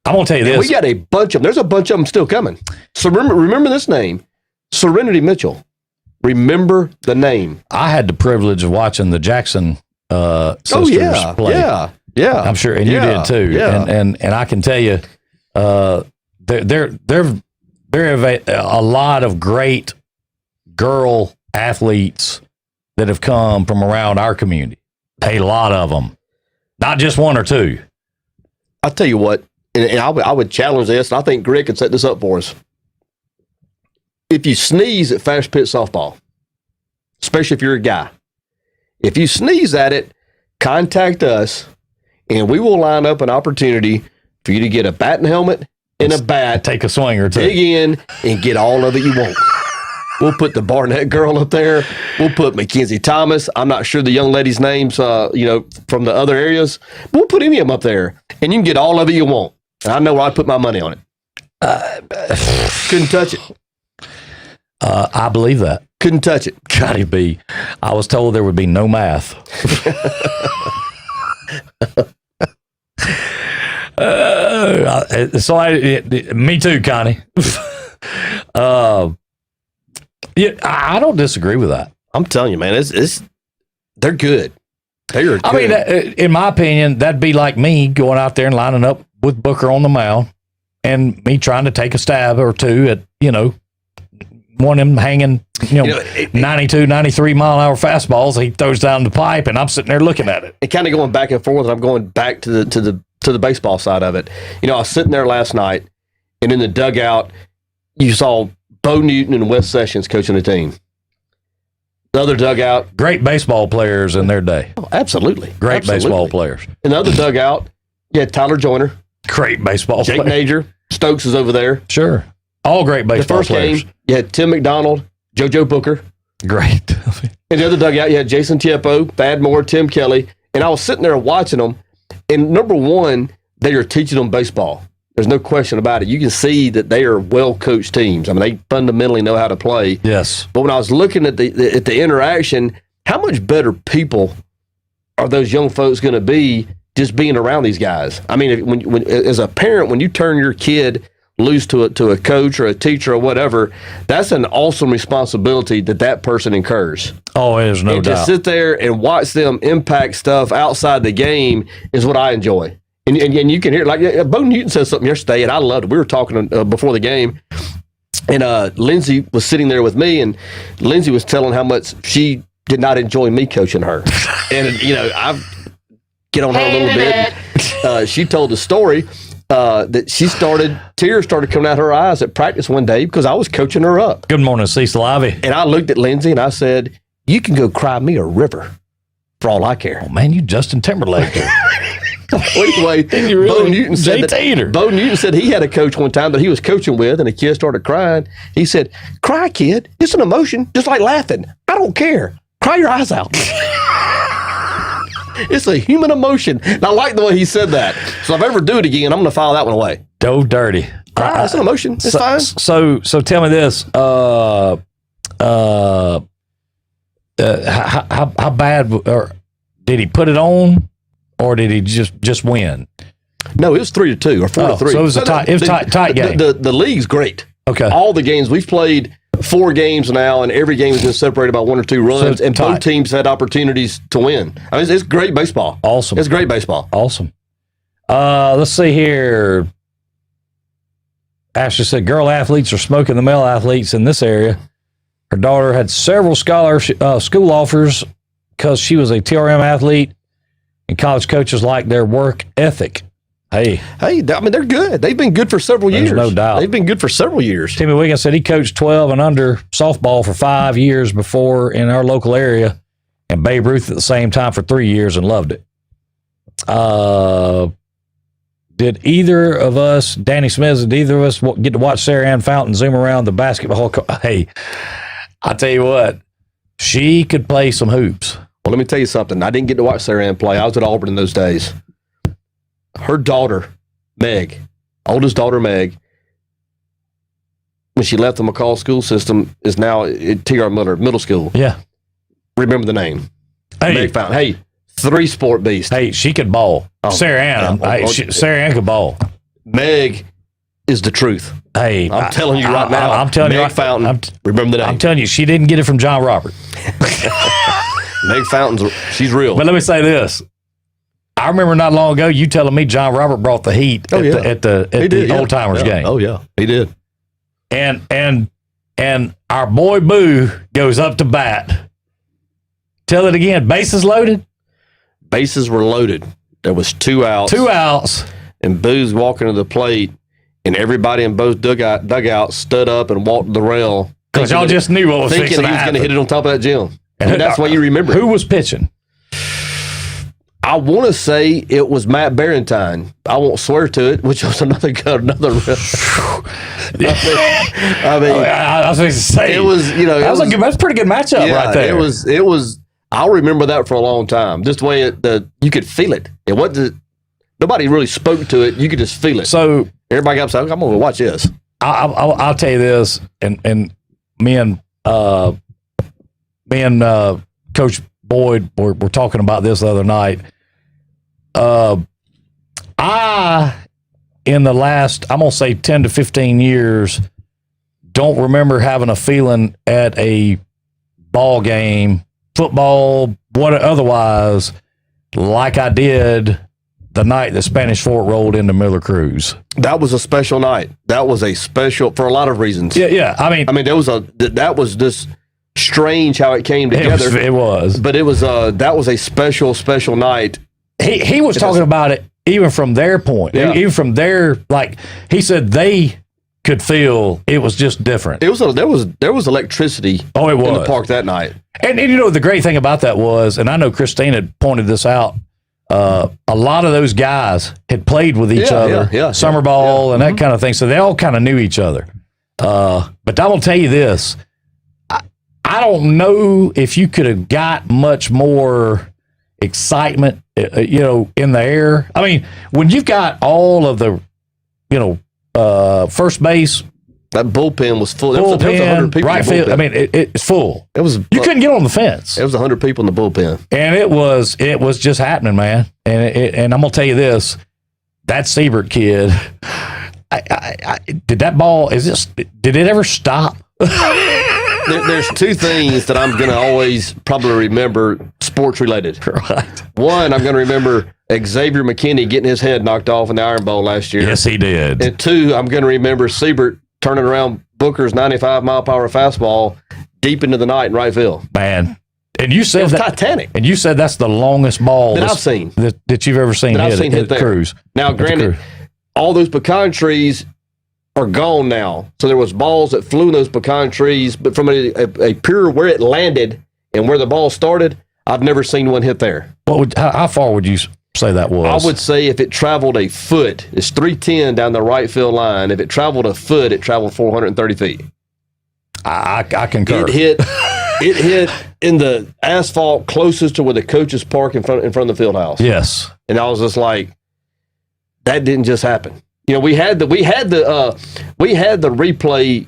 I'm going to tell you this. We got a bunch of them. There's a bunch of them still coming. So remember this name, Serenity Mitchell. Remember the name. I had the privilege of watching the Jackson sisters play. Yeah. I'm sure, and you did too. Yeah. And I can tell you, there have a lot of great girl athletes that have come from around our community. A lot of them, not just one or two. I'll tell you what, and I would challenge this, and I think Greg could set this up for us. If you sneeze at fast pitch softball, especially if you're a guy, if you sneeze at it, contact us, and we will line up an opportunity for you to get a batting helmet and a bat. Take a swing or two. Dig in and get all of it you want. We'll put the Barnett girl up there. We'll put Mackenzie Thomas. I'm not sure the young ladies' names, from the other areas. We'll put any of them up there, and you can get all of it you want. And I know where I put my money on it. Couldn't touch it. I believe that. Couldn't touch it. Gotta be. I was told there would be no math. Me too, Connie. Yeah, I don't disagree with that. I'm telling you, man, they're good. They are good. I mean, in my opinion, that'd be like me going out there and lining up with Booker on the mound and me trying to take a stab or two at, one of them hanging, 92, 93 mile an hour fastballs. He throws down the pipe and I'm sitting there looking at it. And kind of going back and forth. And I'm going back to the baseball side of it. I was sitting there last night and in the dugout, you saw Beau Newton and Wes Sessions coaching the team. The other dugout. Great baseball players in their day. Oh, absolutely. Great baseball players. In the other dugout, you had Tyler Joyner. Great baseball Jake player. Major. Stokes is over there. Sure. All great baseball the first players. Game, you had Tim McDonald, JoJo Booker. Great. In the other dugout, you had Jason Tiepo, Thad Moore, Tim Kelly. And I was sitting there watching them. And number one, they are teaching them baseball. There's no question about it. You can see that they are well-coached teams. I mean, they fundamentally know how to play. Yes. But when I was looking at the interaction, how much better people are those young folks going to be just being around these guys? I mean, when as a parent, when you turn your kid loose to a coach or a teacher or whatever, that's an awesome responsibility that person incurs. Oh, there's no doubt. To sit there and watch them impact stuff outside the game is what I enjoy. And you can hear, like, Beau Newton said something yesterday, and I loved it. We were talking before the game, and Lindsay was sitting there with me, and Lindsay was telling how much she did not enjoy me coaching her. And, I get on her a little bit. She told the story that tears started coming out her eyes at practice one day because I was coaching her up. Good morning, Cecil Ivy. And I looked at Lindsay and I said, you can go cry me a river for all I care. Oh, man, you Justin Timberlake. Well, anyway, Beau Newton said he had a coach one time that he was coaching with, and a kid started crying. He said, cry, kid. It's an emotion, just like laughing. I don't care. Cry your eyes out. It's a human emotion. And I like the way he said that. So if I ever do it again, I'm going to file that one away. Go dirty. It's an emotion. It's fine. So tell me this. How bad or did he put it on? Or did he just win? No, it was 3-2 or 4-3. So it was a tight game. The league's great. Okay. All the games we've played 4 games now, and every game has been separated by 1 or 2 runs, and both teams had opportunities to win. I mean, it's great baseball. Awesome. It's great baseball. Awesome. Let's see here. Ashley said, girl athletes are smoking the male athletes in this area. Her daughter had several school offers because she was a TRM athlete. And college coaches like their work ethic. Hey, I mean, they're good. They've been good for several years. No doubt. They've been good for several years. Timmy Wiggins said he coached 12 and under softball for 5 years before in our local area, and Babe Ruth at the same time for 3 years and loved it. Did either of us, Danny Smith, get to watch Sarah Ann Fountain zoom around the basketball court? Hey, I tell you what, she could play some hoops. Well, let me tell you something. I didn't get to watch Sarah Ann play. I was at Auburn in those days. Her daughter, Meg, oldest daughter, Meg, when she left the McCall school system, is now at T.R. Miller Middle School. Yeah. Remember the name. Hey. Meg Fountain. Hey, 3-sport beast. Hey, she could ball. Oh, Sarah Ann. Sarah Ann could ball. Meg is the truth. Hey, I'm telling you right now. I'm telling Meg you. Fountain. Remember the name. I'm telling you, she didn't get it from John Robert. Meg Fountain's, she's real. But let me say this. I remember not long ago you telling me John Robert brought the heat at the Old Timers game. Oh yeah, he did. And our boy Boo goes up to bat. Tell it again. Bases loaded. Bases were loaded. There was 2 outs. 2 outs. And Boo's walking to the plate, and everybody in both dugouts stood up and walked the rail. Because y'all just knew what was fixing to happen. Thinking he was going to hit it on top of that gym. And that's why you remember. Who was pitching? I want to say it was Matt Barentine. I won't swear to it, which was another. I was going to say it was. That's a pretty good matchup right there. It was. I'll remember that for a long time. Just the way you could feel it. It wasn't. Nobody really spoke to it. You could just feel it. So everybody got upset. I'm going to watch this. I'll tell you this, and me and Coach Boyd were talking about this the other night. In the last, I'm going to say 10 to 15 years, don't remember having a feeling at a ball game, football, otherwise, like I did the night that Spanish Fort rolled into Miller Cruz. That was a special night. That was a special, for a lot of reasons. Yeah. I mean, that was just strange how it came together. It was. But that was a special night. He was talking about it even from their point. Yeah. Even from their, like, he said they could feel it was just different. There was electricity in the park that night. And the great thing about that was, and I know Christine had pointed this out, a lot of those guys had played with each other, summer ball and that kind of thing. So they all kind of knew each other. But I will tell you this, I don't know if you could have got much more excitement, in the air. I mean, when you've got all of the, first base, that bullpen was full. There was 100 people. Right field. I mean, it's full. You couldn't get on the fence. There was 100 people in the bullpen, and it was just happening, man. And I'm gonna tell you this: that Siebert kid, did that ball? Did it ever stop? There's two things that I'm going to always probably remember sports related. Right. One, I'm going to remember Xavier McKinney getting his head knocked off in the Iron Bowl last year. Yes, he did. And two, I'm going to remember Siebert turning around Booker's 95-mile-per-hour fastball deep into the night in right field. Man. And you said it was Titanic. And you said that's the longest ball that I've seen. That you've ever seen hit there. Cruz. Now, granted, all those pecan trees are gone now. So there was balls that flew in those pecan trees, but from a pure where it landed and where the ball started, I've never seen one hit there. How far would you say that was? I would say if it traveled a foot, it's 310 down the right field line. If it traveled a foot, it traveled 430 feet. I concur. It hit in the asphalt closest to where the coaches park in front of the field house. Yes. And I was just like, that didn't just happen. We had the replay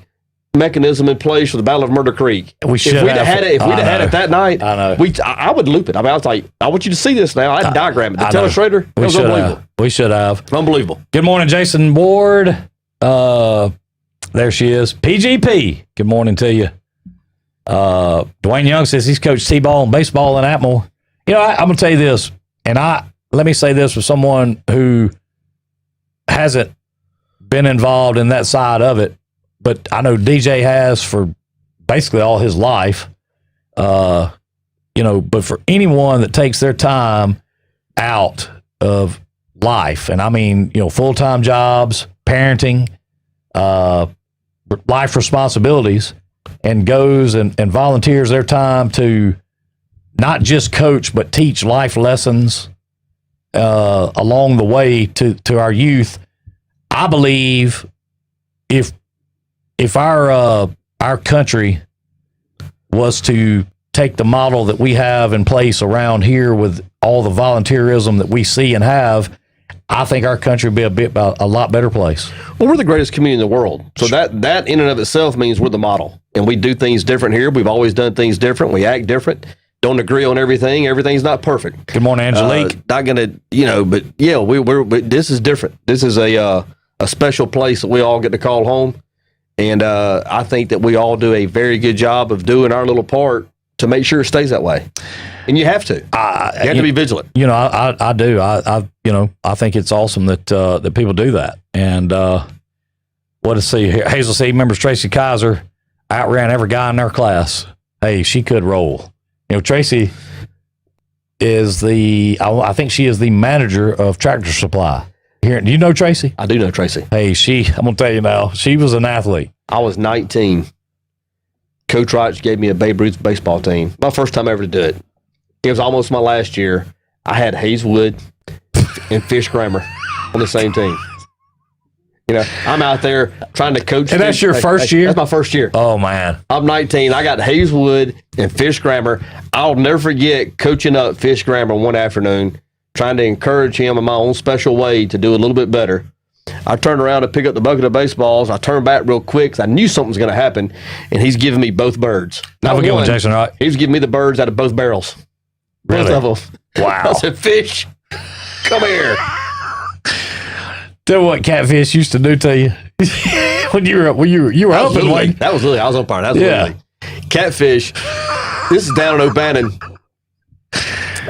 mechanism in place for the Battle of Murder Creek. If we'd have had it that night, I know. I would loop it. I mean, I was like, I want you to see this now. I had a diagram it. The telestrator, it was unbelievable. We should have. Unbelievable. Good morning, Jason Ward. There she is. PGP. Good morning to you. Dwayne Young says he's coached T-ball and baseball in Atmore. I'm going to tell you this, and let me say this with someone who hasn't been involved in that side of it, but I know DJ has for basically all his life. But for anyone that takes their time out of life, and I mean, full-time jobs, parenting, life responsibilities, and goes and volunteers their time to not just coach, but teach life lessons along the way to our youth. I believe if our country was to take the model that we have in place around here with all the volunteerism that we see and have, I think our country would be a lot better place. Well, we're the greatest community in the world. So that in and of itself means we're the model. And we do things different here. We've always done things different. We act different. Don't agree on everything. Everything's not perfect. Good morning, Angelique. Not going to, but yeah, we're this is different. This is a special place that we all get to call home. And I think that we all do a very good job of doing our little part to make sure it stays that way. And you have to. You have to be vigilant. I do. I think it's awesome that people do that. And what to see here? Hazel C. Remembers Tracy Kaiser outran every guy in their class. Hey, she could roll. Tracy is I think she is the manager of Tractor Supply. Here, do you know Tracy? I do know Tracy. Hey, I'm going to tell you now, she was an athlete. I was 19. Coach Wright gave me a Babe Ruth baseball team. My first time ever to do it. It was almost my last year. I had Hayeswood and Fish Grammar on the same team. You know, I'm out there trying to coach. And that's your first year? That's my first year. Oh, man. I'm 19. I got Hayeswood and Fish Grammar. I'll never forget coaching up Fish Grammar one afternoon, trying to encourage him in my own special way to do a little bit better. I turned around to pick up the bucket of baseballs. I turned back real quick because I knew something was going to happen, and he's giving me both birds. Have a good one, Jason, right? He was giving me the birds out of both barrels. Really? Both of them. Wow. I said, Fish, come here. Tell me what Catfish used to do to you when you were up and waiting. That was Lily. I was umpiring. That was Lily. Catfish. This is down in O'Bannon.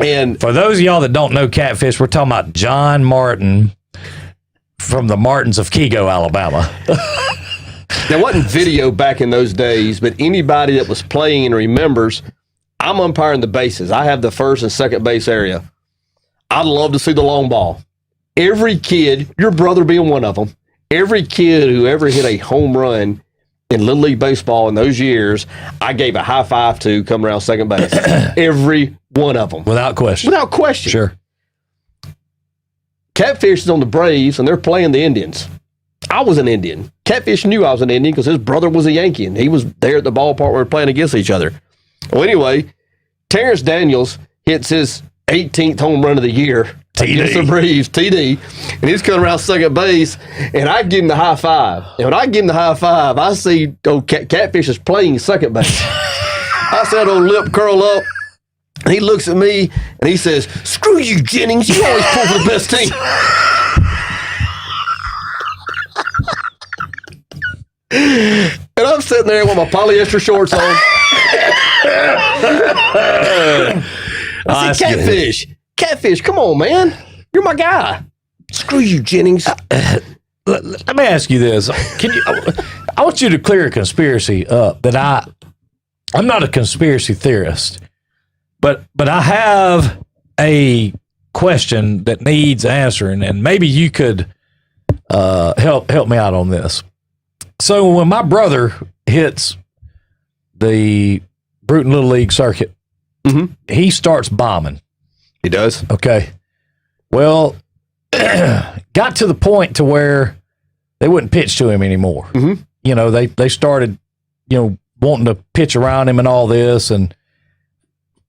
And for those of y'all that don't know Catfish, we're talking about John Martin from the Martins of Kego, Alabama. there wasn't video back in those days, but anybody that was playing and remembers, I'm umpiring the bases. I have the first and second base area. I'd love to see the long ball. Every kid, your brother being one of them, every kid who ever hit a home run in Little League Baseball in those years, I gave a high five to come around second base. Every one of them. Without question. Without question. Sure. Catfish is on the Braves, and they're playing the Indians. I was an Indian. Catfish knew I was an Indian because his brother was a Yankee, and he was there at the ballpark where we were playing against each other. Well, anyway, Terrence Daniels hits his 18th home run of the year against the Braves, TD, and he's coming around second base, and I give him the high five. And when I give him the high five, I see Catfish is playing second base. I said, old lip curl up. And he looks at me and he says, "Screw you, Jennings. You always pull for the best team." And I'm sitting there with my polyester shorts on. I said, Catfish, come on, man. You're my guy. Screw you, Jennings. Let me ask you this. I want you to clear a conspiracy up that I'm not a conspiracy theorist. But I have a question that needs answering, and maybe you could help me out on this. So when my brother hits the Bruton Little League circuit, he starts bombing. He does? Okay. Well, got to the point to where they wouldn't pitch to him anymore. Mm-hmm. You know, they started, wanting to pitch around him and all this, and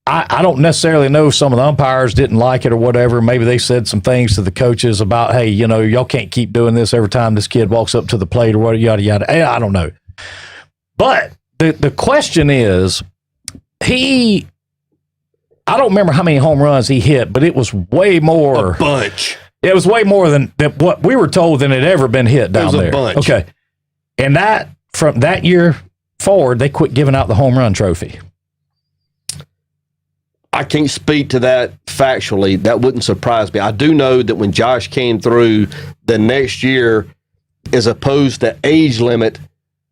I don't necessarily know if some of the umpires didn't like it or whatever. Maybe they said some things to the coaches about, hey, y'all can't keep doing this every time this kid walks up to the plate or what, yada, yada. I don't know. But the question is, I don't remember how many home runs he hit, but it was way more. A bunch. It was way more than what we were told than had ever been hit down there. It was a bunch. Okay. And from that year forward, they quit giving out the home run trophy. I can't speak to that factually. That wouldn't surprise me. I do know that when Josh came through the next year, as opposed to age limit,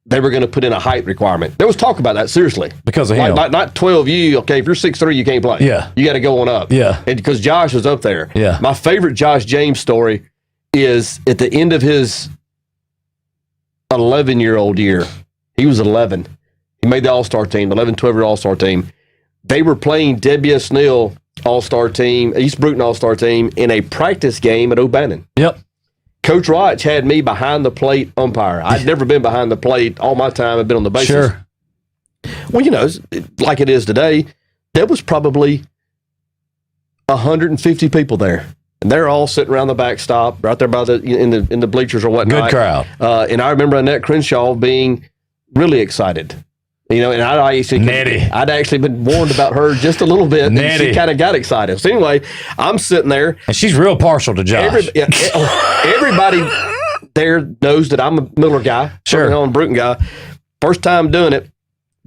they were going to put in a height requirement. There was talk about that, seriously. Because of him. Not 12U. Okay, if you're 6'3", you can't play. Yeah. You got to go on up. Yeah. And because Josh was up there. Yeah. My favorite Josh James story is at the end of his 11-year-old year. He was 11. He made the All-Star team, 11, 12-year All-Star team. They were playing W.S. Neal All-Star team, East Bruton All-Star team, in a practice game at O'Bannon. Yep. Coach Roch had me behind the plate umpire. I'd never been behind the plate all my time. I've been on the bases. Sure. Well, like it is today, there was probably 150 people there. And they're all sitting around the backstop, right there by in the bleachers or whatnot. Good crowd. And I remember Annette Crenshaw being really excited. And I'd actually been warned about her just a little bit. And she kind of got excited. So anyway, I'm sitting there. And she's real partial to Josh. Everybody there knows that I'm a Miller guy. Sure. I'm a Bruton guy. First time doing it,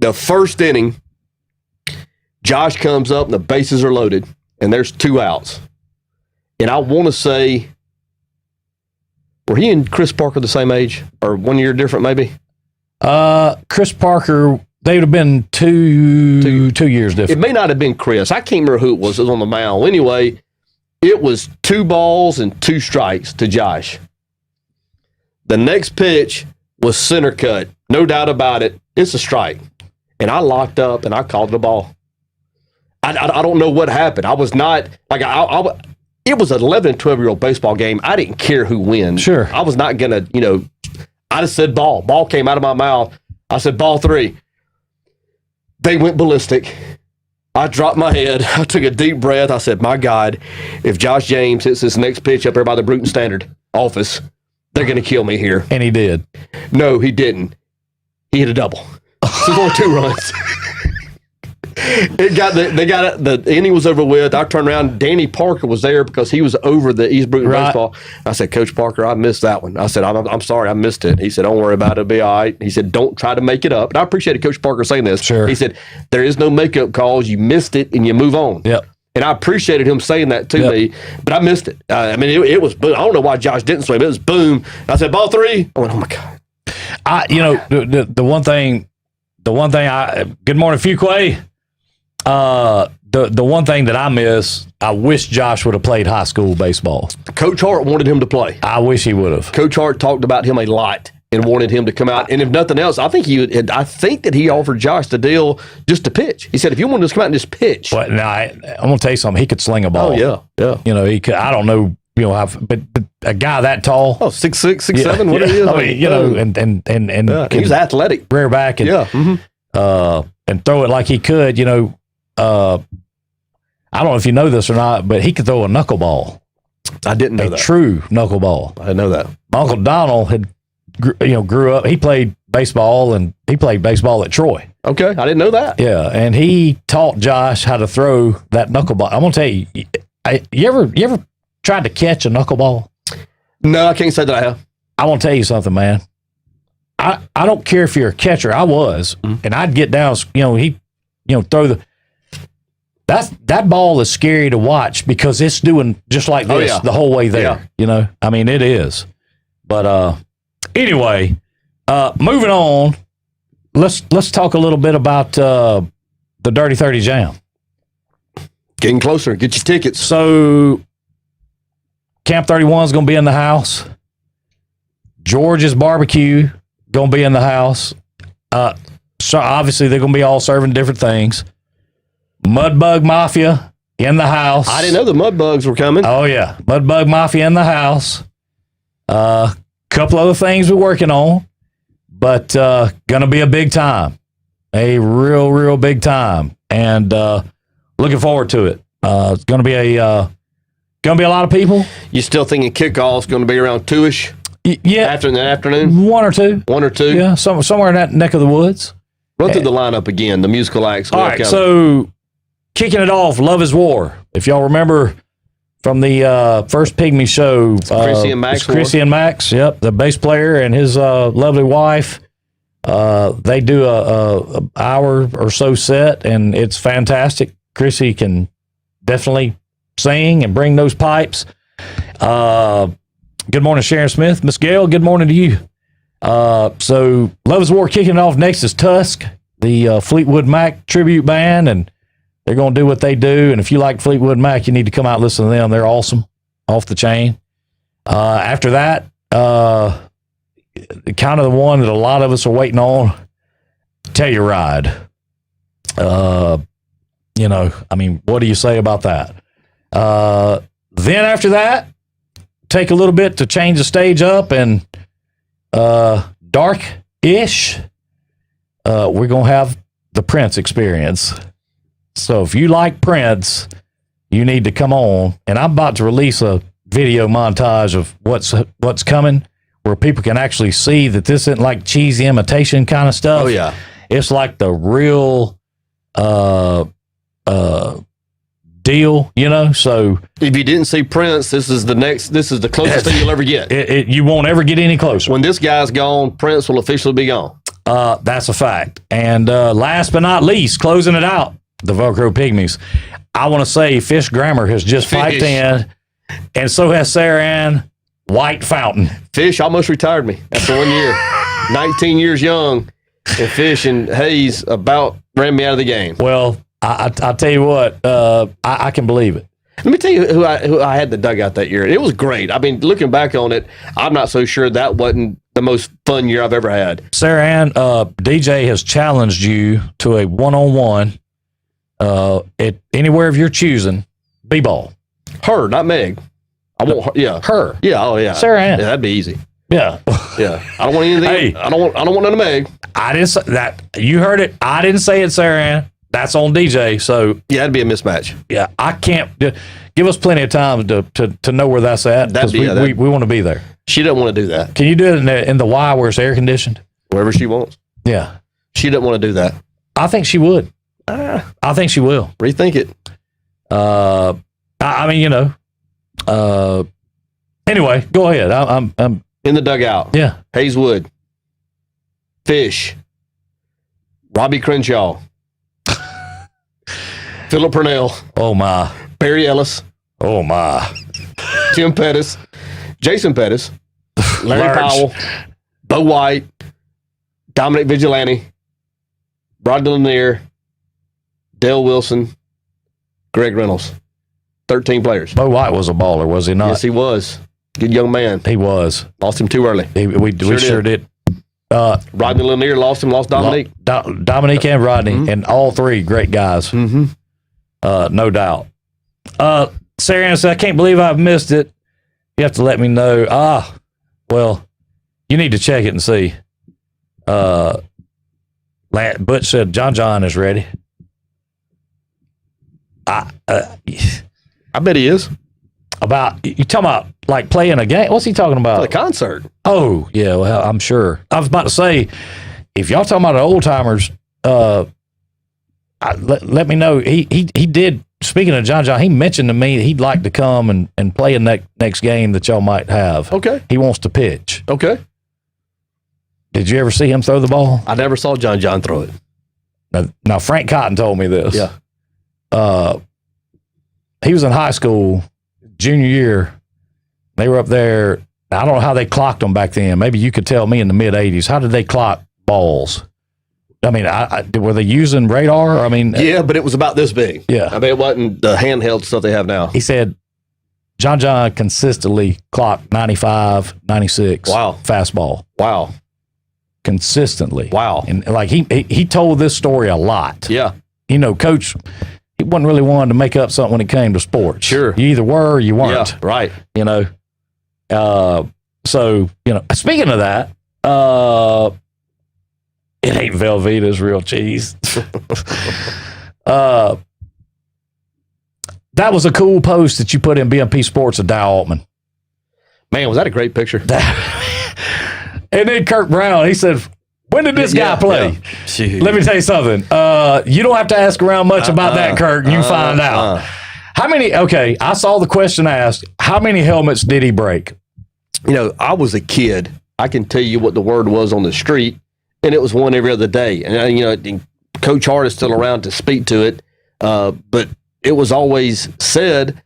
the first inning, Josh comes up and the bases are loaded. And there's 2 outs. And I want to say, were he and Chris Parker the same age? Or 1 year different maybe? Chris Parker, they would have been two years different. It may not have been Chris. I can't remember who it was. It was on the mound. Anyway, it was 2 balls and 2 strikes to Josh. The next pitch was center cut. No doubt about it. It's a strike. And I locked up and I called the ball. I don't know what happened. I was not like it was an 11 and 12-year-old baseball game. I didn't care who wins. Sure. I was not gonna, I just said ball. Ball came out of my mouth. I said ball 3. They went ballistic. I dropped my head. I took a deep breath. I said, my God, if Josh James hits this next pitch up there by the Bruton Standard office, they're going to kill me here. And he did. No, he didn't. He hit a double. So only 2 runs. The inning was over with. I turned around. Danny Parker was there because he was over the East Bruton baseball. I said, Coach Parker, I missed that one. I said, I'm sorry, I missed it. He said, don't worry about it. It'll be all right. He said, don't try to make it up. And I appreciated Coach Parker saying this. Sure. He said, there is no makeup calls. You missed it and you move on. Yep. And I appreciated him saying that to me, but I missed it. It was boom. I don't know why Josh didn't swing. It was boom. I said, ball 3. I went, oh my God. The one thing, good morning, Fuquay. The one thing that I miss, I wish Josh would have played high school baseball. Coach Hart wanted him to play. I wish he would have. Coach Hart talked about him a lot and wanted him to come out. And if nothing else, I think that he offered Josh the deal just to pitch. He said, if you want to just come out and just pitch. But now I'm going to tell you something. He could sling a ball. Oh, yeah. He could. I don't know. But a guy that tall. Oh, 6'6", 6'7", what it is. I mean, and he was athletic. Rear back and and throw it like he could. I don't know if you know this or not, but he could throw a knuckleball. I didn't know that. True knuckleball. I didn't know that. My Uncle Donald had, grew up. He played baseball and he played baseball at Troy. Okay, I didn't know that. Yeah, and he taught Josh how to throw that knuckleball. I'm gonna tell you, you ever tried to catch a knuckleball? No, I can't say that I have. I want to tell you something, man. I don't care if you're a catcher. I was, and I'd get down. He throw the. That ball is scary to watch because it's doing just like this the whole way there. Yeah. It is. But anyway, moving on. Let's talk a little bit about the Dirty 30 Jam. Getting closer. Get your tickets. So Camp 31 is going to be in the house. George's Barbecue going to be in the house. So obviously they're going to be all serving different things. Mudbug Mafia in the house. I didn't know the Mudbugs were coming. Oh, yeah. Mudbug Mafia in the house. Couple other things we're working on, but going to be a big time. A real, real big time. And looking forward to it. It's going to be a lot of people. You still thinking kickoff's going to be around 2-ish? Yeah. After in the afternoon? 1 or 2. 1 or 2? Yeah, somewhere in that neck of the woods. Run through the lineup again, the musical acts. All right, so kicking it off, Love is War. If y'all remember from the first Pygmy show, Chrissy and Max, yep, the bass player and his lovely wife, they do a hour or so set, and it's fantastic. Chrissy can definitely sing and bring those pipes. Good morning, Sharon Smith. Miss Gail, good morning to you. So Love is War kicking it off. Next is Tusk, the Fleetwood Mac tribute band, and they're going to do what they do. And if you like Fleetwood Mac, you need to come out and listen to them. They're awesome, off the chain. After that, kind of the one that a lot of us are waiting on, Telluride. What do you say about that? Then after that, take a little bit to change the stage up and dark-ish. We're going to have the Prince Experience. So if you like Prince, you need to come on. And I'm about to release a video montage of what's coming, where people can actually see that this isn't like cheesy imitation kind of stuff. Oh, yeah. It's like the real deal, So if you didn't see Prince, this is the closest thing you'll ever get. You won't ever get any closer. When this guy's gone, Prince will officially be gone. That's a fact. And last but not least, closing it out, the Velcro Pygmies. I want to say Fish Grammar has just piped in, and so has Sarah Ann White Fountain. Fish almost retired me after 1 year. 19 years young, and Fish and Hayes about ran me out of the game. Well, I'll tell you what, I can believe it. Let me tell you who I had the dugout that year. It was great. I mean, looking back on it, I'm not so sure that wasn't the most fun year I've ever had. Sarah Ann, DJ has challenged you to a one-on-one Anywhere of your choosing, B-ball. Her, not Meg. I want her. Yeah. Her. Yeah. Oh, yeah. Sarah Ann. Yeah, that'd be easy. Yeah. Yeah. I don't want anything. Hey. I don't want none of Meg. I didn't say that. You heard it. I didn't say it, Sarah Ann. That's on DJ. So, Yeah, that'd be a mismatch. yeah, I can't. Give us plenty of time to know where that's at because we want to be there. She doesn't want to do that. Can you do it in the Y where it's air conditioned? Wherever she wants. Yeah. She doesn't want to do that. I think she would. I think she will. Rethink it. I mean, anyway, go ahead. I'm In the dugout. yeah. Hayeswood. Fish. Robbie Crenshaw. Philip Purnell. Oh my. Barry Ellis. Oh my. Tim Pettis. Jason Pettis. Larry Large. Powell. Bo White. Dominic Vigilante. Rodney Lanier. Dale Wilson. Greg Reynolds. 13 players. Beau White was a baller, was he not? Yes, he was. Good young man. He was. Lost him too early. We sure did. Rodney Lanier lost him, lost Dominique. Dominique and Rodney, and all three great guys. Mm-hmm. No doubt. Sarah Ann said, I can't believe I've missed it. You have to let me know. Well, you need to check it and see. Butch said, John is ready. I bet he is. You talking about like playing a game? What's he talking about? The concert. Oh, yeah, well, I'm sure. I was about to say, if y'all talking about the old timers, let me know. He did, speaking of John, he mentioned to me that he'd like to come and play in that next game that y'all might have. Okay. He wants to pitch. Okay. Did you ever see him throw the ball? I never saw John throw it. Now Frank Cotton told me this. Yeah. He was in high school, junior year. They were up there. I don't know how they clocked them back then. Maybe you could tell me in the mid 80s. How did they clock balls? I mean, were they using radar? I mean, yeah, but it was about this big. Yeah. I mean, it wasn't the handheld stuff they have now. He said John consistently clocked 95, 96. Wow. Fastball. Wow. Consistently. Wow. And like he told this story a lot. Yeah. Coach, he wasn't really one to make up something when it came to sports. Sure. You either were or you weren't. Yeah, right. So, speaking of that, it ain't Velveeta's real cheese. That was a cool post that you put in BMP Sports of Dow Altman. Man, was that a great picture? And then Kirk Brown, he said, when did this guy play? Yeah. Let me tell you something. You don't have to ask around much about that, Kirk. You find out. How many, I saw the question asked, how many helmets did he break? I was a kid. I can tell you what the word was on the street, and it was one every other day. And, Coach Hart is still around to speak to it, but it was always said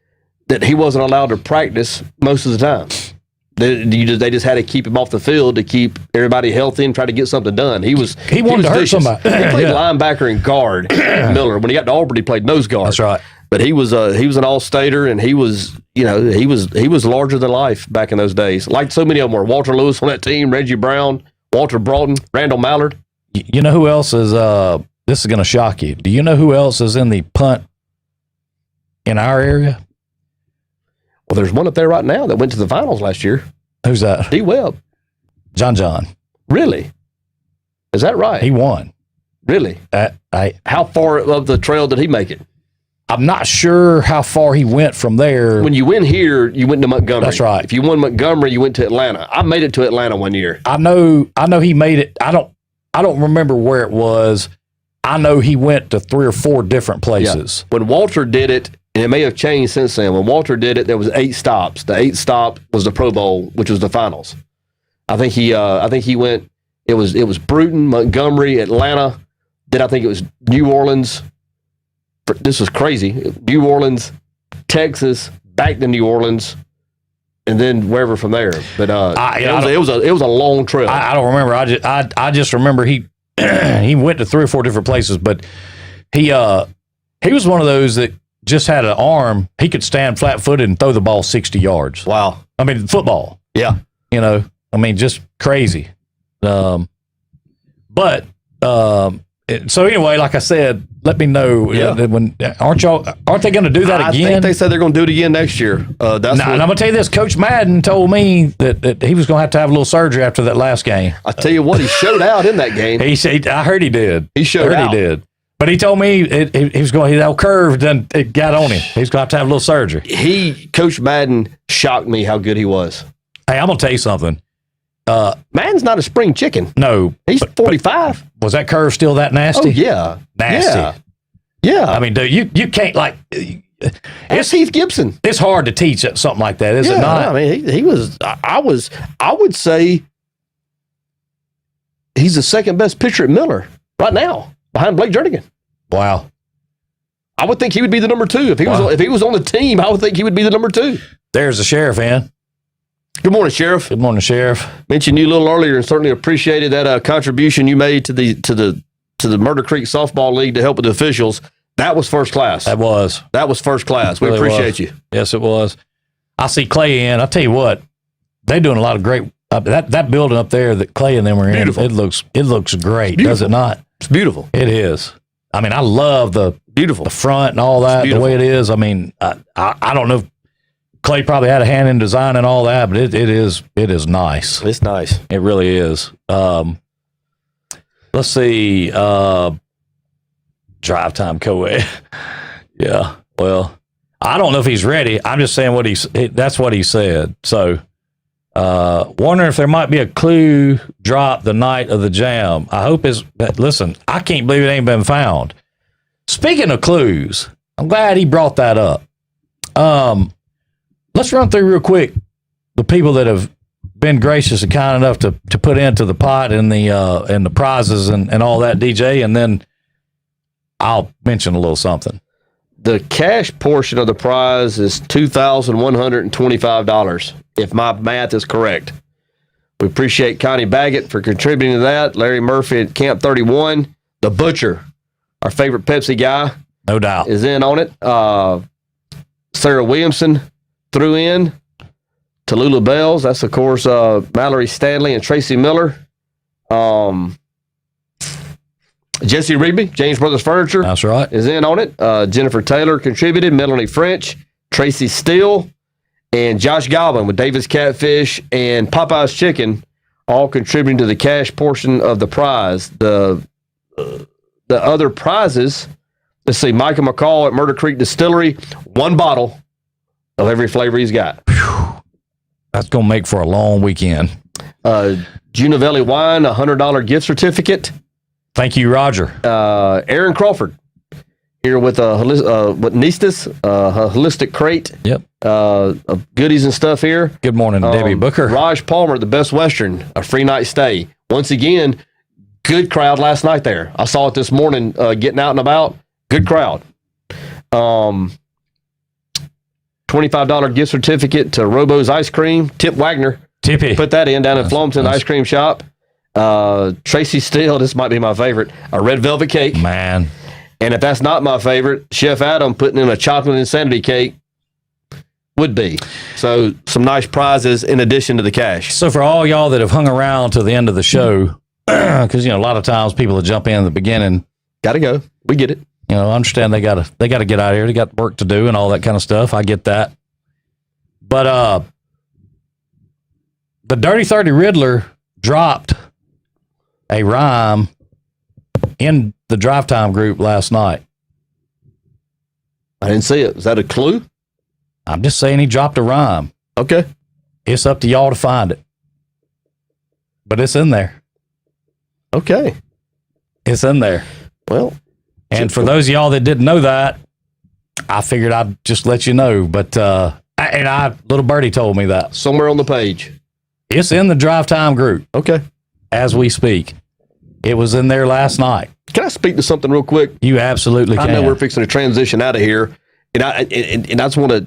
that he wasn't allowed to practice most of the time. They just had to keep him off the field to keep everybody healthy and try to get something done. He wanted to hurt somebody. He played linebacker and guard at Miller. When he got to Auburn, he played nose guard. That's right. But he was an all-stater, and he was larger than life back in those days. Like so many of them were. Walter Lewis on that team, Reggie Brown, Walter Broughton, Randall Mallard. You know who else is? This is going to shock you. Do you know who else is in the punt in our area? Well, there's one up there right now that went to the finals last year. Who's that? D. Webb. John. Really? Is that right? He won. Really? How far up the trail did he make it? I'm not sure how far he went from there. When you win here, you went to Montgomery. That's right. If you won Montgomery, you went to Atlanta. I made it to Atlanta one year. I know he made it. I don't remember where it was. I know he went to 3 or 4 different places. Yeah. When Walter did it, and it may have changed since then. When Walter did it, there was 8 stops. The 8th stop was the Pro Bowl, which was the finals. I think he went. It was Bruton, Montgomery, Atlanta. Then I think it was New Orleans. This was crazy. New Orleans, Texas, back to New Orleans, and then wherever from there. But it was a long trail. I don't remember. I just remember he went to 3 or 4 different places. But he was one of those that just had an arm. He could stand flat-footed and throw the ball 60 yards. Wow. I mean, football. Yeah. Just crazy. So anyway, like I said, let me know. Yeah. Aren't they going to do that I again? think they said they're going to do it again next year. And I'm going to tell you this. Coach Madden told me that he was going to have a little surgery after that last game. I tell you what, he showed out in that game. He said, I heard he did. He showed out. He did. But he told me he was going. That curve then it got on him. He's going to have a little surgery. Coach Madden shocked me how good he was. Hey, I'm going to tell you something. Madden's not a spring chicken. No, he's 45. Was that curve still that nasty? Oh yeah, nasty. Yeah. I mean, dude, you can't like. It's Heath Gibson. It's hard to teach something like that, is it not? I mean, he was. I would say he's the second best pitcher at Miller right now, behind Blake Jernigan. Wow. I would think he would be the number 2 if he was on the team. I would think he would be the number 2. There's the sheriff, man. Good morning, Sheriff. Good morning, Sheriff. Mentioned you a little earlier and certainly appreciated that contribution you made to the Murder Creek Softball League to help with the officials. That was first class. That was first class. We appreciate you. Yes, it was. I see Clay in. I'll tell you what, they're doing a lot of great. That building up there that Clay and them were in, beautiful. It looks great, does it not? It's beautiful. It is. I mean, I love the front and all that, the way it is. I mean, I don't know if Clay probably had a hand in designing all that, but it is nice. It's nice. It really is. Let's see. Drive time co-ed. Yeah. Well, I don't know if he's ready. I'm just saying that's what he said. So, wondering if there might be a clue drop the night of the jam. I hope listen, I can't believe it ain't been found. Speaking of clues, I'm glad he brought that up. Let's run through real quick the people that have been gracious and kind enough to put into the pot and the prizes and all that, DJ, and then I'll mention a little something. The cash portion of the prize is $2,125, if my math is correct. We appreciate Connie Baggett for contributing to that. Larry Murphy at Camp 31. The Butcher, our favorite Pepsi guy. No doubt. Is in on it. Sarah Williamson threw in. Tallulah Bells. That's, of course, Mallory Stanley and Tracy Miller. Jesse Reeby, James Brothers Furniture. That's right. Is in on it. Jennifer Taylor contributed. Melanie French, Tracy Steele, and Josh Goblin with Davis Catfish and Popeye's Chicken all contributing to the cash portion of the prize. The other prizes, let's see, Micah McCall at Murder Creek Distillery, 1 bottle of every flavor he's got. Whew. That's going to make for a long weekend. Junavelli Wine, $100 gift certificate. Thank you, Roger. Aaron Crawford here with Nistas, a holistic crate. Yep. Of goodies and stuff here. Good morning, Debbie Booker. Raj Palmer, the Best Western, a free night stay. Once again, good crowd last night there. I saw it this morning getting out and about. Good crowd. $25 gift certificate to Robo's Ice Cream. Tip Wagner. Tippy. Put that in down at Flomington Ice Cream Shop. Tracy Steele, this might be my favorite, a red velvet cake. Man. And if that's not my favorite, Chef Adam putting in a chocolate insanity cake would be. So some nice prizes in addition to the cash. So for all y'all that have hung around to the end of the show, because a lot of times people will jump in the beginning. Gotta go. We get it. I understand they gotta get out of here. They got work to do and all that kind of stuff. I get that. But the Dirty 30 Riddler dropped a rhyme in the Drive Time group last night. I didn't see it. Is that a clue? I'm just saying he dropped a rhyme. Okay. It's up to y'all to find it. But it's in there. Okay. It's in there. Well. And for those of y'all that didn't know that, I figured I'd just let you know. But little birdie told me that. Somewhere on the page. It's in the Drive Time group. Okay. As we speak. It was in there last night. Can I speak to something real quick? You absolutely can. I know we're fixing to transition out of here, and I just want to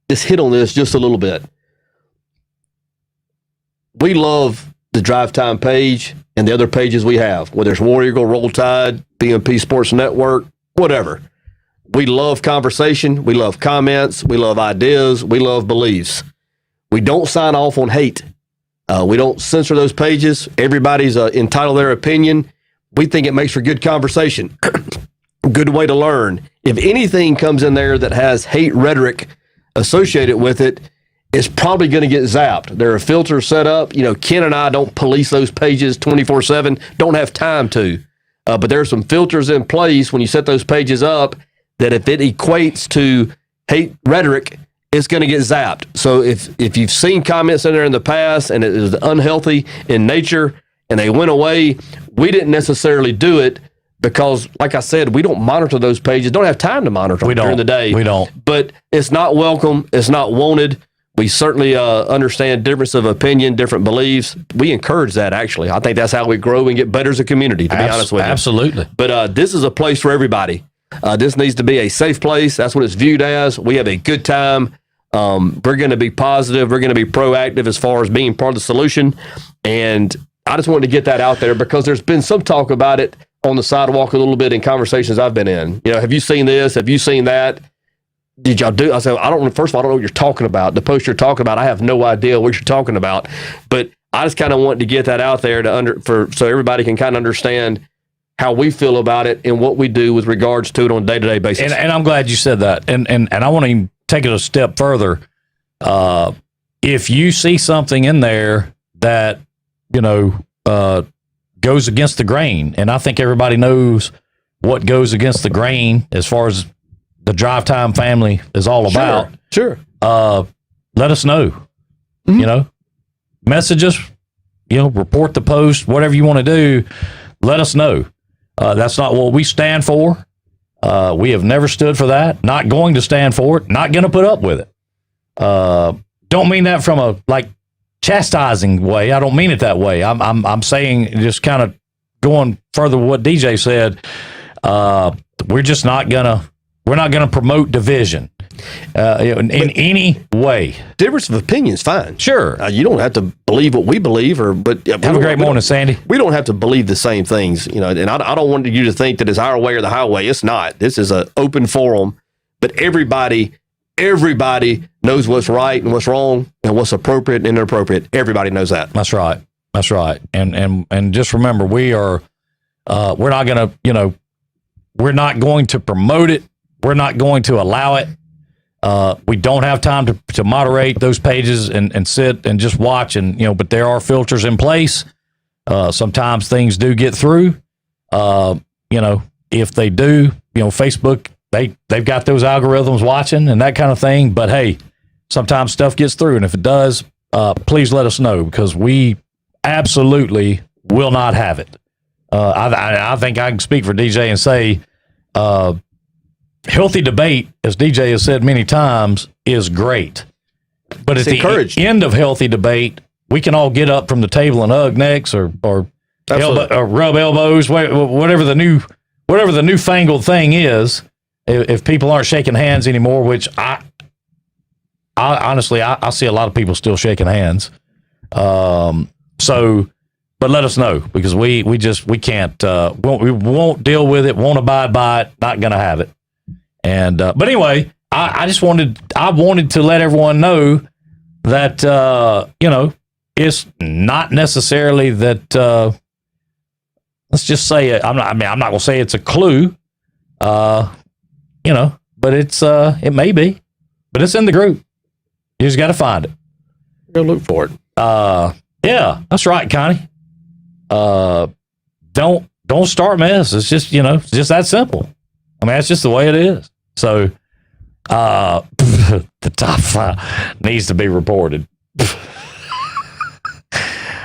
just hit on this just a little bit. We love the Drive Time page and the other pages we have, whether it's War Eagle, Roll Tide, BMP Sports Network, whatever. We love conversation. We love comments. We love ideas. We love beliefs. We don't sign off on hate. We don't censor those pages. Everybody's entitled to their opinion. We think it makes for good conversation. Good way to learn. If anything comes in there that has hate rhetoric associated with it, it's probably going to get zapped. There are filters set up. Ken and I don't police those pages 24/7. Don't have time to. But there are some filters in place when you set those pages up that if it equates to hate rhetoric, it's going to get zapped. So if you've seen comments in there in the past and it is unhealthy in nature and they went away, we didn't necessarily do it because, like I said, we don't monitor those pages. Don't have time to monitor them during the day. We don't. But it's not welcome. It's not wanted. We certainly understand difference of opinion, different beliefs. We encourage that, actually. I think that's how we grow and get better as a community, to be honest with you. Absolutely. But this is a place for everybody. This needs to be a safe place. That's what it's viewed as. We have a good time. We're going to be positive. We're going to be proactive as far as being part of the solution. And I just wanted to get that out there because there's been some talk about it on the sidewalk a little bit in conversations I've been in. Have you seen this? Have you seen that? Did y'all do? I said, first of all, I don't know what you're talking about. The post you're talking about, I have no idea what you're talking about. But I just kind of wanted to get that out there so everybody can kind of understand how we feel about it and what we do with regards to it on a day-to-day basis. And I'm glad you said that. And I want to take it a step further. If you see something in there that, goes against the grain, and I think everybody knows what goes against the grain as far as the Drive Time family is all about. Sure. Let us know. Mm-hmm. Message us, report the post, whatever you want to do, let us know. That's not what we stand for. We have never stood for that. Not going to stand for it. Not going to put up with it. Don't mean that from a chastising way. I don't mean it that way. I'm saying, just kind of going further with what DJ said. We're just not gonna. We're not going to promote division in any way. Difference of opinion is fine. Sure. You don't have to believe what we believe, but have a great morning, Sandy. We don't have to believe the same things, and I don't want you to think that it's our way or the highway. It's not. This is an open forum, but everybody knows what's right and what's wrong and what's appropriate and inappropriate. Everybody knows that. That's right. And just remember, we're not going to, we're not going to promote it. We're not going to allow it. We don't have time to moderate those pages and sit and just watch. And, but there are filters in place. Sometimes things do get through. If they do, Facebook, they've got those algorithms watching and that kind of thing. But hey, sometimes stuff gets through. And if it does, please let us know, because we absolutely will not have it. I think I can speak for DJ and say, healthy debate, as DJ has said many times, is great. But at the end of healthy debate, we can all get up from the table and hug necks or rub elbows, whatever the newfangled thing is. If people aren't shaking hands anymore, which I honestly see a lot of people still shaking hands. But let us know, because we can't, we won't deal with it, won't abide by it, not going to have it. And, but anyway, I wanted to let everyone know that, it's not necessarily that, let's just say, I'm not going to say it's a clue, but it may be, but it's in the group. You just got to find it. Go look for it. Yeah, that's right, Connie. Don't start mess. It's just, it's just that simple. I mean, that's just the way it is. So, the top 5 needs to be reported.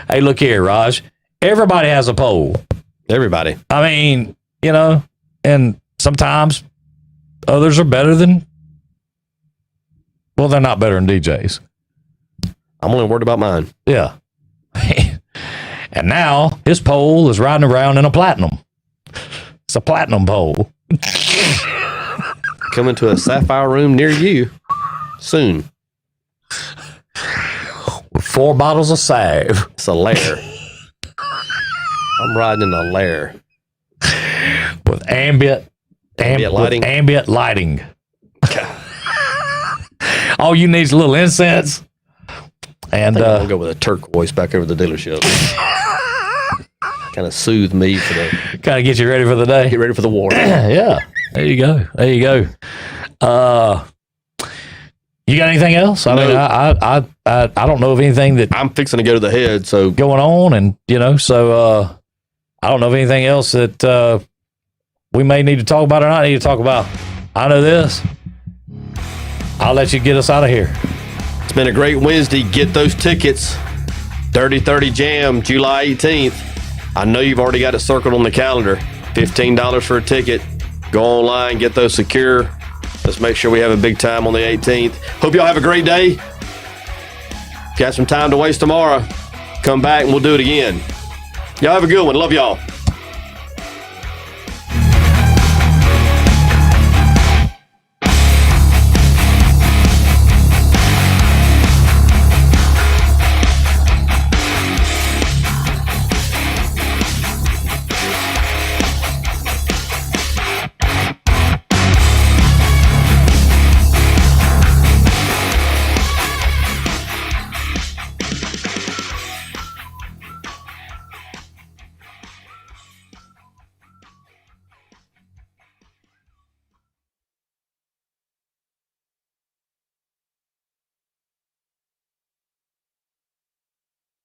Hey, look here, Raj. Everybody has a poll. Everybody. I mean, and sometimes others are better than, well, they're not better than DJs. I'm only worried about mine. Yeah. And now his pole is riding around in a platinum. It's a platinum pole. Coming to a sapphire room near you soon. With 4 bottles of salve. It's a lair. I'm riding in a lair. With ambient lighting. With ambient lighting. All you need is a little incense. And I'll go with a turquoise back over the dealership. kind of soothe me for the Kind of get you ready for the day. get ready for the war. Yeah. There you go. There you go. You got anything else? I No. mean, I don't know of anything that I'm fixing to go to the head, so going on, and so I don't know of anything else that we may need to talk about or not need to talk about. I know this. I'll let you get us out of here. it's been a great Wednesday. Get those tickets. Dirty 30 Jam, July 18th. I know you've already got it circled on the calendar. $15 for a ticket. Go online, get those secure. Let's make sure we have a big time on the 18th. Hope y'all have a great day. Got some time to waste tomorrow. Come back and we'll do it again. Y'all have a good one. Love y'all.